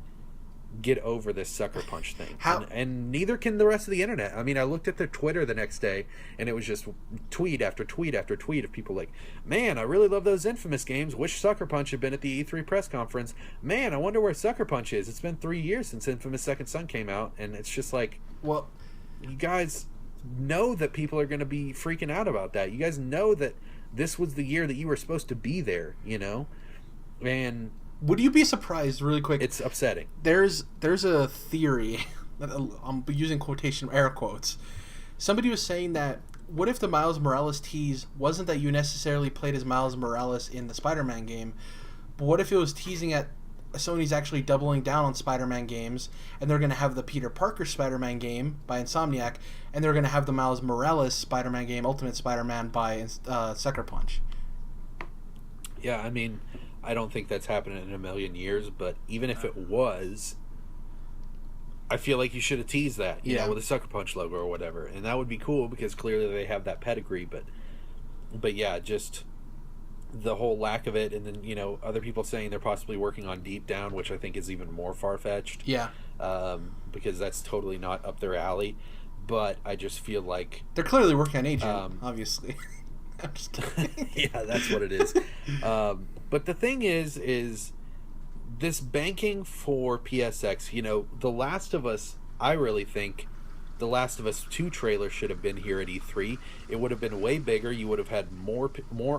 get over this Sucker Punch thing. And neither can the rest of the internet. I mean, I looked at their Twitter the next day, and it was just tweet after tweet after tweet of people like, man, I really love those Infamous games. Wish Sucker Punch had been at the E3 press conference. Man, I wonder where Sucker Punch is. It's been 3 years since Infamous Second Son came out, and it's just like, well, you guys know that people are going to be freaking out about that. You guys know that this was the year that you were supposed to be there, And would you be surprised, really quick? It's upsetting. There's a theory, I'm using quotation air quotes. Somebody was saying that, what if the Miles Morales tease wasn't that you necessarily played as Miles Morales in the Spider-Man game, but what if it was teasing at Sony's actually doubling down on Spider-Man games, and they're going to have the Peter Parker Spider-Man game by Insomniac, and they're going to have the Miles Morales Spider-Man game, Ultimate Spider-Man, by Sucker Punch. Yeah, I mean, I don't think that's happening in a million years, but even if it was, I feel like you should have teased that, you know, with a Sucker Punch logo or whatever, and that would be cool because clearly they have that pedigree. But yeah, just the whole lack of it, and then other people saying they're possibly working on Deep Down, which I think is even more far-fetched. Yeah, because that's totally not up their alley. But I just feel like they're clearly working on Agent, obviously. I'm just kidding. Yeah, that's what it is. But the thing is this banking for PSX, The Last of Us, I really think The Last of Us 2 trailer should have been here at E3. It would have been way bigger. You would have had more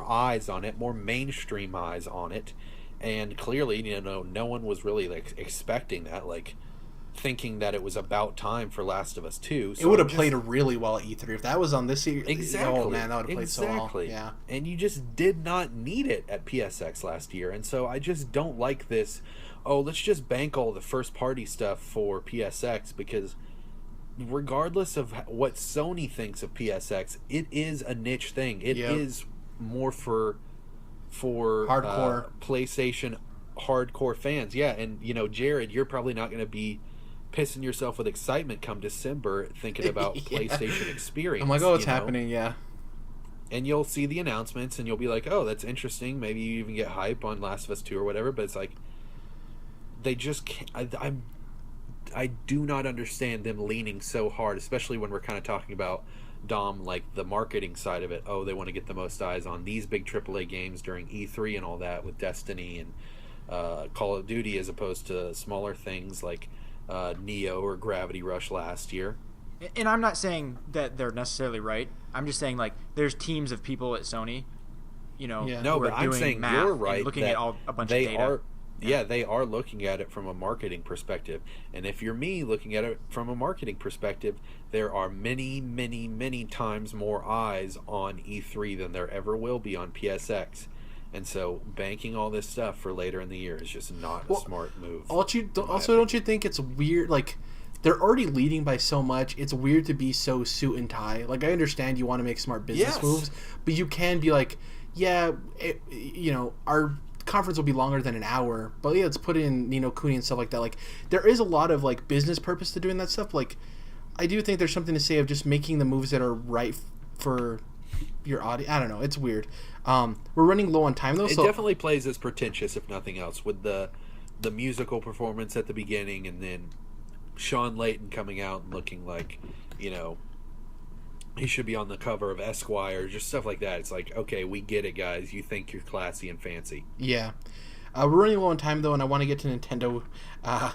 eyes on it, more mainstream eyes on it. And clearly, no one was really expecting that, thinking that it was about time for Last of Us 2. So it would have played really well at E3 if that was on this year. Exactly. Oh man, that would have played so well. Yeah. And you just did not need it at PSX last year. And so I just don't like this, let's just bank all the first party stuff for PSX, because regardless of what Sony thinks of PSX, it is a niche thing. It is more for hardcore PlayStation hardcore fans. Yeah, and Jared, you're probably not going to be pissing yourself with excitement come December thinking about PlayStation Experience. I'm like, it's happening, yeah. And you'll see the announcements and you'll be like, that's interesting. Maybe you even get hype on Last of Us 2 or whatever, but it's like they just can't. I do not understand them leaning so hard, especially when we're kind of talking about, Dom, the marketing side of it. They want to get the most eyes on these big AAA games during E3 and all that with Destiny and Call of Duty, as opposed to smaller things like Neo or Gravity Rush last year. And I'm not saying that they're necessarily right. I'm just saying there's teams of people at Sony, No, but I'm saying you're right. Looking at a bunch of data. They are looking at it from a marketing perspective. And if you're me looking at it from a marketing perspective, there are many, many, many times more eyes on E3 than there ever will be on PSX. And so banking all this stuff for later in the year is just not a smart move. Don't you think it's weird? They're already leading by so much. It's weird to be so suit and tie. I understand you want to make smart business moves, but you can be our conference will be longer than an hour, but let's put in Nino Kuni and stuff like that. There is a lot of business purpose to doing that stuff. I do think there's something to say of just making the moves that are right for your audience. I don't know. It's weird. We're running low on time though. It definitely plays as pretentious, if nothing else, with the the musical performance at the beginning, and then Sean Layton coming out and looking like, you know, he should be on the cover of Esquire, just stuff like that. It's like, okay, we get it, guys. You think you're classy and fancy. Yeah. We're running low on time, though, and I want to get to Nintendo,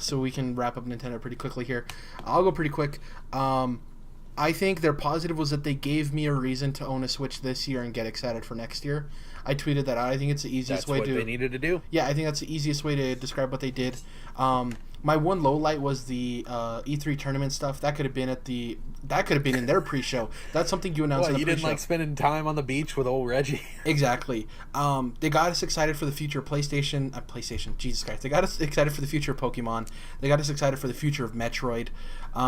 so we can wrap up Nintendo pretty quickly here. I'll go pretty quick. I think their positive was that they gave me a reason to own a Switch this year and get excited for next year. I tweeted that out. I think it's the easiest way to... That's what they needed to do. Yeah, I think that's the easiest way to describe what they did. My one low light was the E3 tournament stuff. That could have been in their pre-show. That's something you announced in the pre-show. You didn't like spending time on the beach with old Reggie? Exactly. They got us excited for the future of PlayStation. Jesus Christ. They got us excited for the future of Pokemon. They got us excited for the future of Metroid.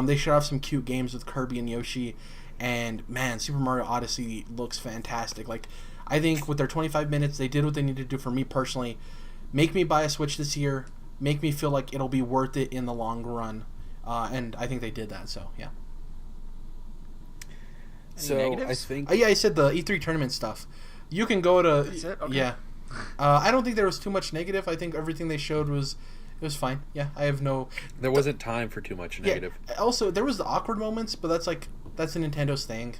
They showed off some cute games with Kirby and Yoshi. And, man, Super Mario Odyssey looks fantastic. Like, I think with their 25 minutes, they did what they needed to do for me personally. Make me buy a Switch this year. Make me feel like it'll be worth it in the long run. And I think they did that, so, yeah. So, negatives? I think... yeah, I said the E3 tournament stuff. You can go to... That's it? Okay. Yeah. I don't think there was too much negative. I think everything they showed was fine. Yeah, I have no... There wasn't time for too much negative. Yeah. Also, there was the awkward moments, but that's a Nintendo's thing.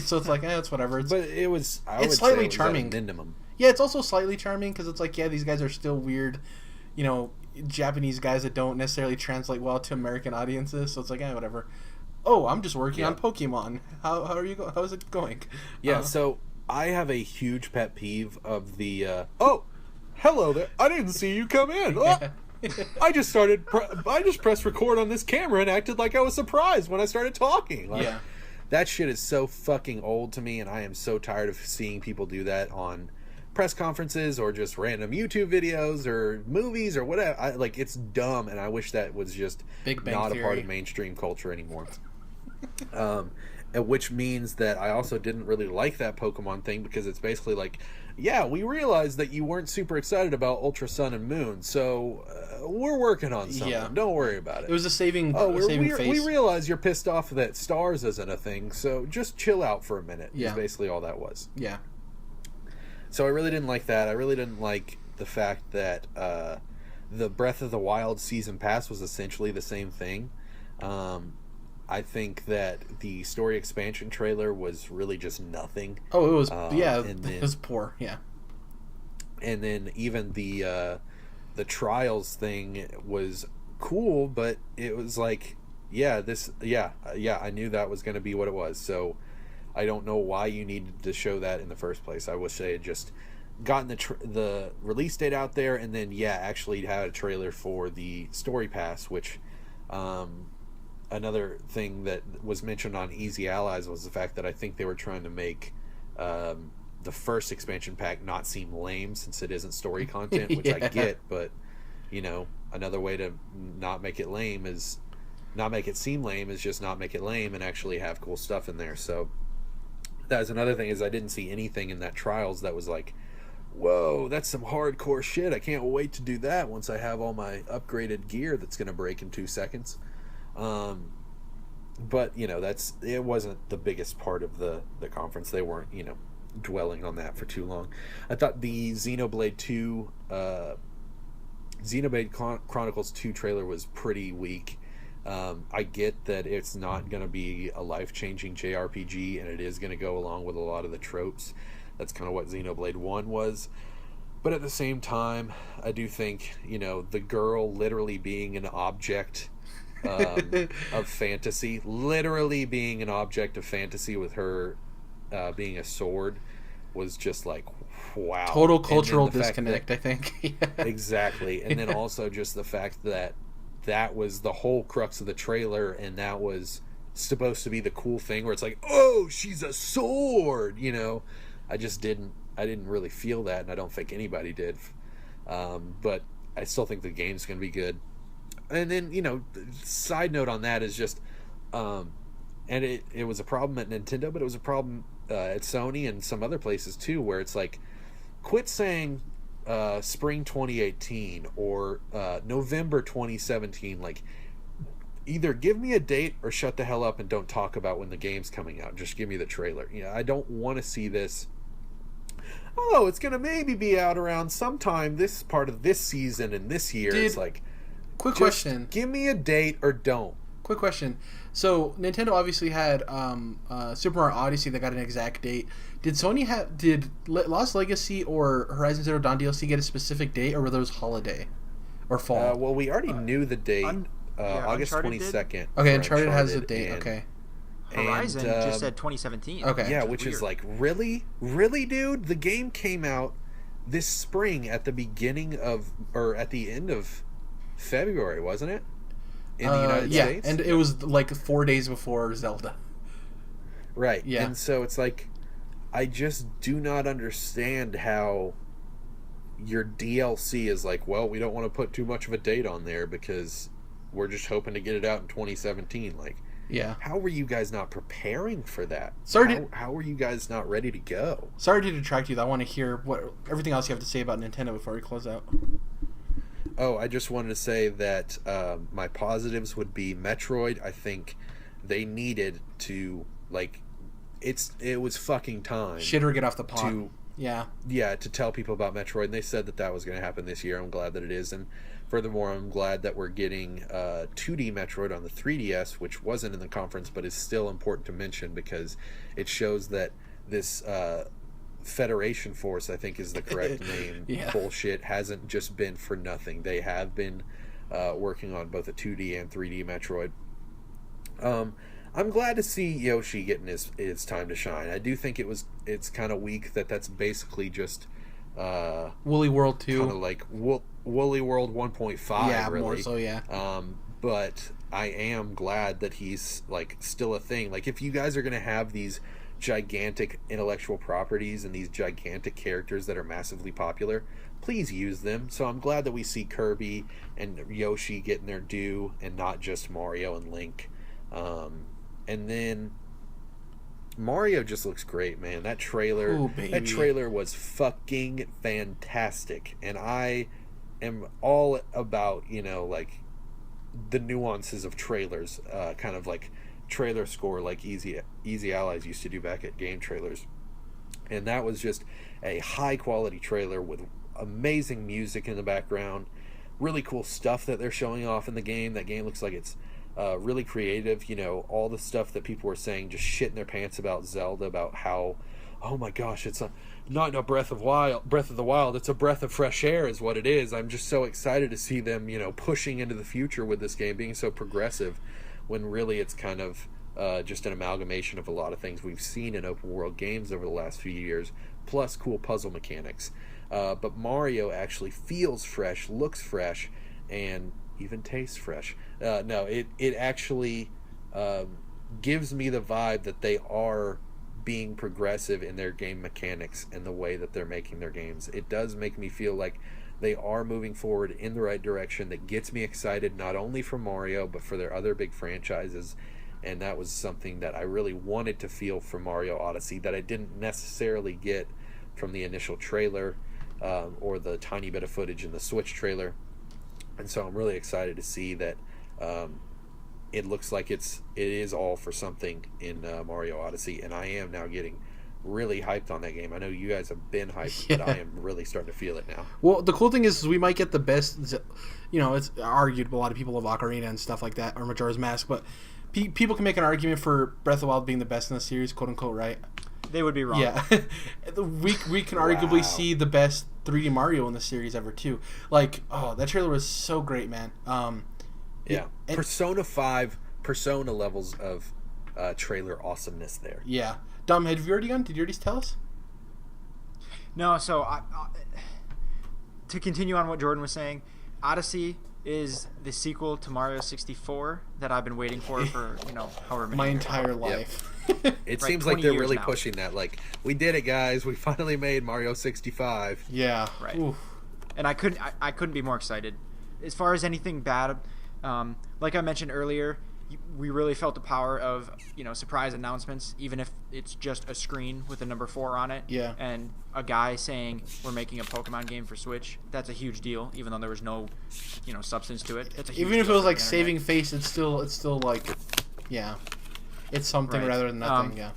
So it's like, it's whatever. But it was... It's slightly charming. Minimum. Yeah, it's also slightly charming because it's like, yeah, these guys are still weird, you know, Japanese guys that don't necessarily translate well to American audiences. So it's like, whatever. Oh, I'm just working on Pokemon. How are you? How is it going? Yeah. So I have a huge pet peeve of the. Oh, hello there! I didn't see you come in. I just pressed record on this camera and acted like I was surprised when I started talking. Like, yeah. That shit is so fucking old to me, and I am so tired of seeing people do that on press conferences or just random YouTube videos or movies or whatever. It's dumb, and I wish that was just not a part of mainstream culture anymore. Which means that I also didn't really like that Pokemon thing because it's basically like, yeah, we realized that you weren't super excited about Ultra Sun and Moon, so we're working on something. Yeah. Don't worry about it. It was a saving face. We realize you're pissed off that stars isn't a thing, so just chill out for a minute. Yeah. Is basically all that was. Yeah. So I really didn't like that. I really didn't like the fact that the Breath of the Wild Season Pass was essentially the same thing. I think that the story expansion trailer was really just nothing. Oh, it was it was poor, yeah. And then even the Trials thing was cool, but it was like, I knew that was going to be what it was. So I don't know why you needed to show that in the first place. I wish they had just gotten the release date out there and then actually had a trailer for the story pass, which another thing that was mentioned on Easy Allies was the fact that I think they were trying to make the first expansion pack not seem lame since it isn't story content, which I get, but another way to not make it lame is not make it seem lame is just not make it lame and actually have cool stuff in there. So that's another thing is I didn't see anything in that Trials that was like, whoa, that's some hardcore shit. I can't wait to do that once I have all my upgraded gear that's going to break in 2 seconds. But it wasn't the biggest part of the conference. They weren't dwelling on that for too long. I thought the Xenoblade Chronicles 2 trailer was pretty weak. I get that it's not going to be a life-changing JRPG and it is going to go along with a lot of the tropes. That's kind of what Xenoblade 1 was. But at the same time, I do think the girl literally being an object of fantasy, literally being an object of fantasy with her being a sword, was just like, wow. Total cultural disconnect, I think. Exactly. And then also just the fact that was the whole crux of the trailer, and that was supposed to be the cool thing where it's like, oh, she's a sword, I didn't really feel that, and I don't think anybody did. But I still think the game's going to be good. And then, side note on that is just, and it was a problem at Nintendo, but it was a problem at Sony and some other places too, where it's like, quit saying spring 2018 or November 2017. Like, either give me a date or shut the hell up and don't talk about when the game's coming out. Just give me the trailer. I don't want to see this. oh, it's gonna maybe be out around sometime this part of this season and this year. Dude, it's like, quick just question. give me a date or don't. Quick question. So Nintendo obviously had Super Mario Odyssey that got an exact date. Did Lost Legacy or Horizon Zero Dawn DLC get a specific date, or were those holiday or fall? Well, we already knew the date. August Uncharted 22nd. Okay, Uncharted has a date. Okay. Horizon just said 2017. Okay. Yeah, which is like, really, dude. The game came out this spring at the beginning of, or at the end of February, wasn't it? In the United States? Yeah, and it was like 4 days before Zelda. Right. Yeah. And so it's like, I just do not understand how your DLC is like, well, we don't want to put too much of a date on there because we're just hoping to get it out in 2017. Like, yeah. How were you guys not preparing for that? How were you guys not ready to go? Sorry to detract you. I want to hear what everything else you have to say about Nintendo before we close out. Oh, I just wanted to say that my positives would be Metroid. I think they needed to, like, it was fucking time. Shit or get off the pot. Yeah, to tell people about Metroid. And they said that was going to happen this year. I'm glad that it is. And furthermore, I'm glad that we're getting 2D Metroid on the 3DS, which wasn't in the conference, but is still important to mention because it shows that this Federation Force, I think is the correct name, bullshit hasn't just been for nothing. They have been working on both a 2D and 3D Metroid. I'm glad to see Yoshi getting his time to shine. I do think it's kind of weak that's basically just Woolly World 2. Kind of like Woolly World 1.5, yeah, really. more so, yeah. But I am glad that he's like still a thing. Like, if you guys are going to have these gigantic intellectual properties and these gigantic characters that are massively popular, please use them. So I'm glad that we see Kirby and Yoshi getting their due and not just Mario and Link. And then Mario just looks great, man. That trailer was fucking fantastic. And I am all about, like the nuances of trailers, kind of like trailer score like Easy Allies used to do back at Game Trailers. And that was just a high quality trailer with amazing music in the background, really cool stuff that they're showing off in the game. That game looks like it's really creative. All the stuff that people were saying, just shitting their pants about Zelda, about how, oh my gosh, it's not a Breath of the Wild, it's a breath of fresh air is what it is. I'm just so excited to see them, pushing into the future with this game being so progressive, when really it's kind of just an amalgamation of a lot of things we've seen in open world games over the last few years, plus cool puzzle mechanics. But Mario actually feels fresh, looks fresh, and even tastes fresh. It actually gives me the vibe that they are being progressive in their game mechanics and the way that they're making their games. It does make me feel like they are moving forward in the right direction. That gets me excited, not only for Mario, but for their other big franchises. And that was something that I really wanted to feel from Mario Odyssey that I didn't necessarily get from the initial trailer or the tiny bit of footage in the Switch trailer. And so I'm really excited to see that it looks like it is all for something in Mario Odyssey, and I am now getting really hyped on that game. I know you guys have been hyped, but I am really starting to feel it now. Well, the cool thing is we might get the best, it's argued, but a lot of people love Ocarina and stuff like that, or Majora's Mask, but people can make an argument for Breath of the Wild being the best in the series, quote unquote, right? They would be wrong. Yeah. we can arguably see the best 3D Mario in the series ever, too. Like, that trailer was so great, man. Persona 5, Persona levels of trailer awesomeness there. Yeah. Dom, have you already gone? Did you already tell us? No, so to continue on what Jordan was saying, Odyssey is the sequel to Mario 64 that I've been waiting for however many my years. Entire life. Yep. It seems like they're really pushing that. Like, we did it, guys. We finally made Mario 65. Yeah. Right. Oof. And I couldn't be more excited. As far as anything bad, like I mentioned earlier, we really felt the power of surprise announcements, even if it's just a screen with a number 4 on it. Yeah. And a guy saying we're making a Pokemon game for Switch. That's a huge deal, even though there was no substance to it. It's a huge even if it deal was for like the saving internet. face, it's still like, yeah, it's something Right. rather than nothing. Yeah.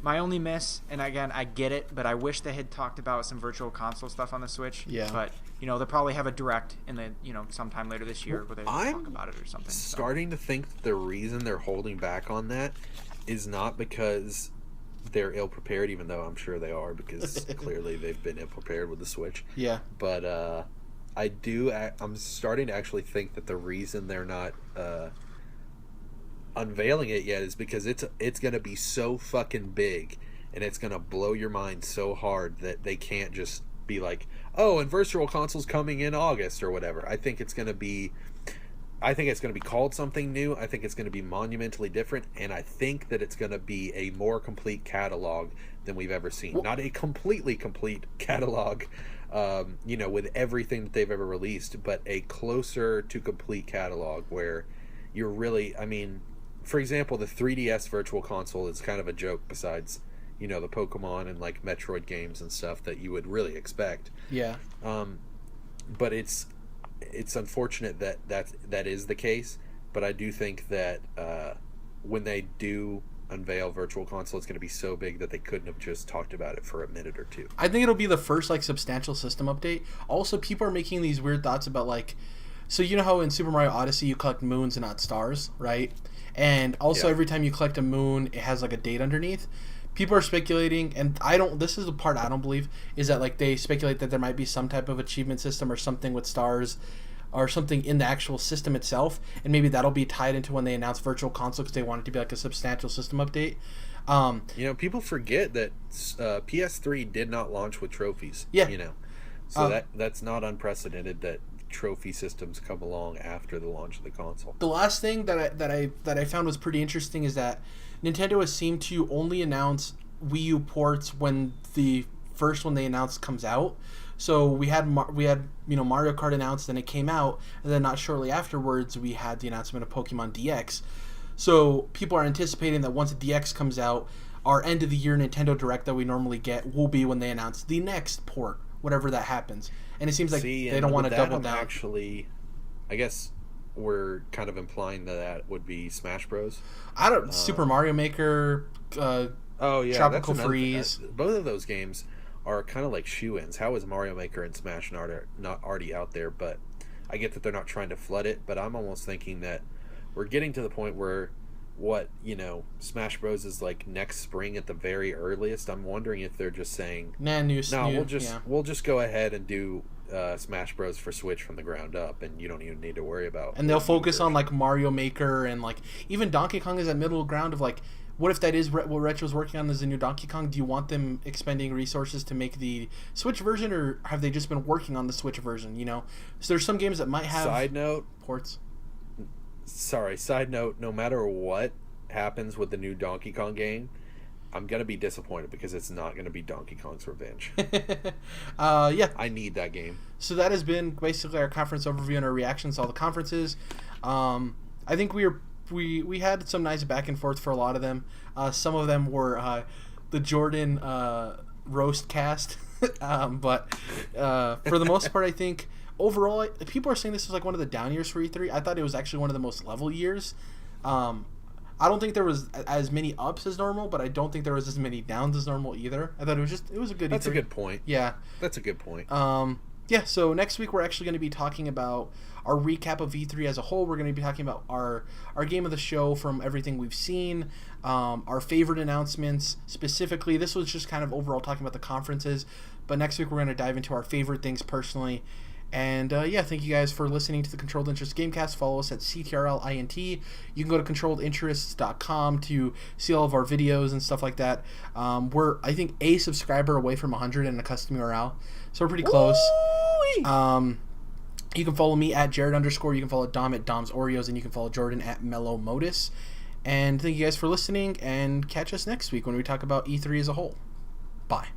My only miss, and again, I get it, but I wish they had talked about some virtual console stuff on the Switch. Yeah. But, they'll probably have a direct in the, sometime later this year where they talk about it or something. Starting to think that the reason they're holding back on that is not because they're ill-prepared, even though I'm sure they are, because clearly they've been ill-prepared with the Switch. Yeah. But I'm starting to actually think that the reason they're not unveiling it yet is because it's going to be so fucking big and it's going to blow your mind so hard that they can't just be like, oh, and virtual console's coming in August or whatever. I think it's going to be called something new. I think it's going to be monumentally different, and I think that it's going to be a more complete catalog than we've ever seen. Well, not a completely complete catalog, with everything that they've ever released, but a closer to complete catalog where you're really, for example, the 3DS Virtual Console is kind of a joke besides, the Pokemon and like Metroid games and stuff that you would really expect. Yeah. But it's unfortunate that is the case, but I do think that when they do unveil Virtual Console, it's going to be so big that they couldn't have just talked about it for a minute or two. I think it'll be the first substantial system update. Also, people are making these weird thoughts about so you know how in Super Mario Odyssey you collect moons and not stars, right? And also every time you collect a moon, it has a date underneath. People are speculating, and this is the part I don't believe, is that they speculate that there might be some type of achievement system or something with stars or something in the actual system itself, and maybe that'll be tied into when they announce Virtual Console because they want it to be a substantial system update. People forget that PS3 did not launch with trophies. Yeah. So that's not unprecedented that trophy systems come along after the launch of the console. The last thing that I found was pretty interesting is that Nintendo has seemed to only announce Wii U ports when the first one they announced comes out. So we had Mario Kart announced and it came out, and then not shortly afterwards we had the announcement of Pokemon DX. So people are anticipating that once the DX comes out, our end of the year Nintendo Direct that we normally get will be when they announce the next port, whatever that happens. And it seems like they don't want to double down. Actually, I guess we're kind of implying that would be Smash Bros. Super Mario Maker, Tropical Freeze. Both of those games are kind of like shoe-ins. How is Mario Maker and Smash not already out there? But I get that they're not trying to flood it, but I'm almost thinking that we're getting to the point where Smash Bros is next spring at the very earliest. I'm wondering if they're just saying, we'll just go ahead and do Smash Bros for Switch from the ground up, and you don't even need to worry about. And they'll focus on Mario Maker and even Donkey Kong is that middle ground of what if that is what Retro's working on is a new Donkey Kong? Do you want them expending resources to make the Switch version, or have they just been working on the Switch version? So there's some games that might have ports. Side note, no matter what happens with the new Donkey Kong game, I'm going to be disappointed because it's not going to be Donkey Kong's Revenge. Yeah. I need that game. So that has been basically our conference overview and our reactions to all the conferences. I think we had some nice back and forth for a lot of them. Some of them were the Jordan roast cast. But for the most part, I think overall, people are saying this was one of the down years for E3. I thought it was actually one of the most level years. I don't think there was as many ups as normal, but I don't think there was as many downs as normal either. I thought it was a good E3. That's a good point. Yeah. That's a good point. Yeah, so next week we're actually going to be talking about our recap of E3 as a whole. We're going to be talking about our game of the show from everything we've seen, our favorite announcements. Specifically, this was just kind of overall talking about the conferences, but next week we're going to dive into our favorite things personally. And thank you guys for listening to the Controlled Interest Gamecast. Follow us at CTRLINT. You can go to controlledinterests.com to see all of our videos and stuff like that. We're, I think, a subscriber away from 100 in a custom URL, so we're pretty close. You can follow me at Jared_. You can follow Dom at Dom's Oreos, and you can follow Jordan at Mellow Modus. And thank you guys for listening, and catch us next week when we talk about E3 as a whole. Bye.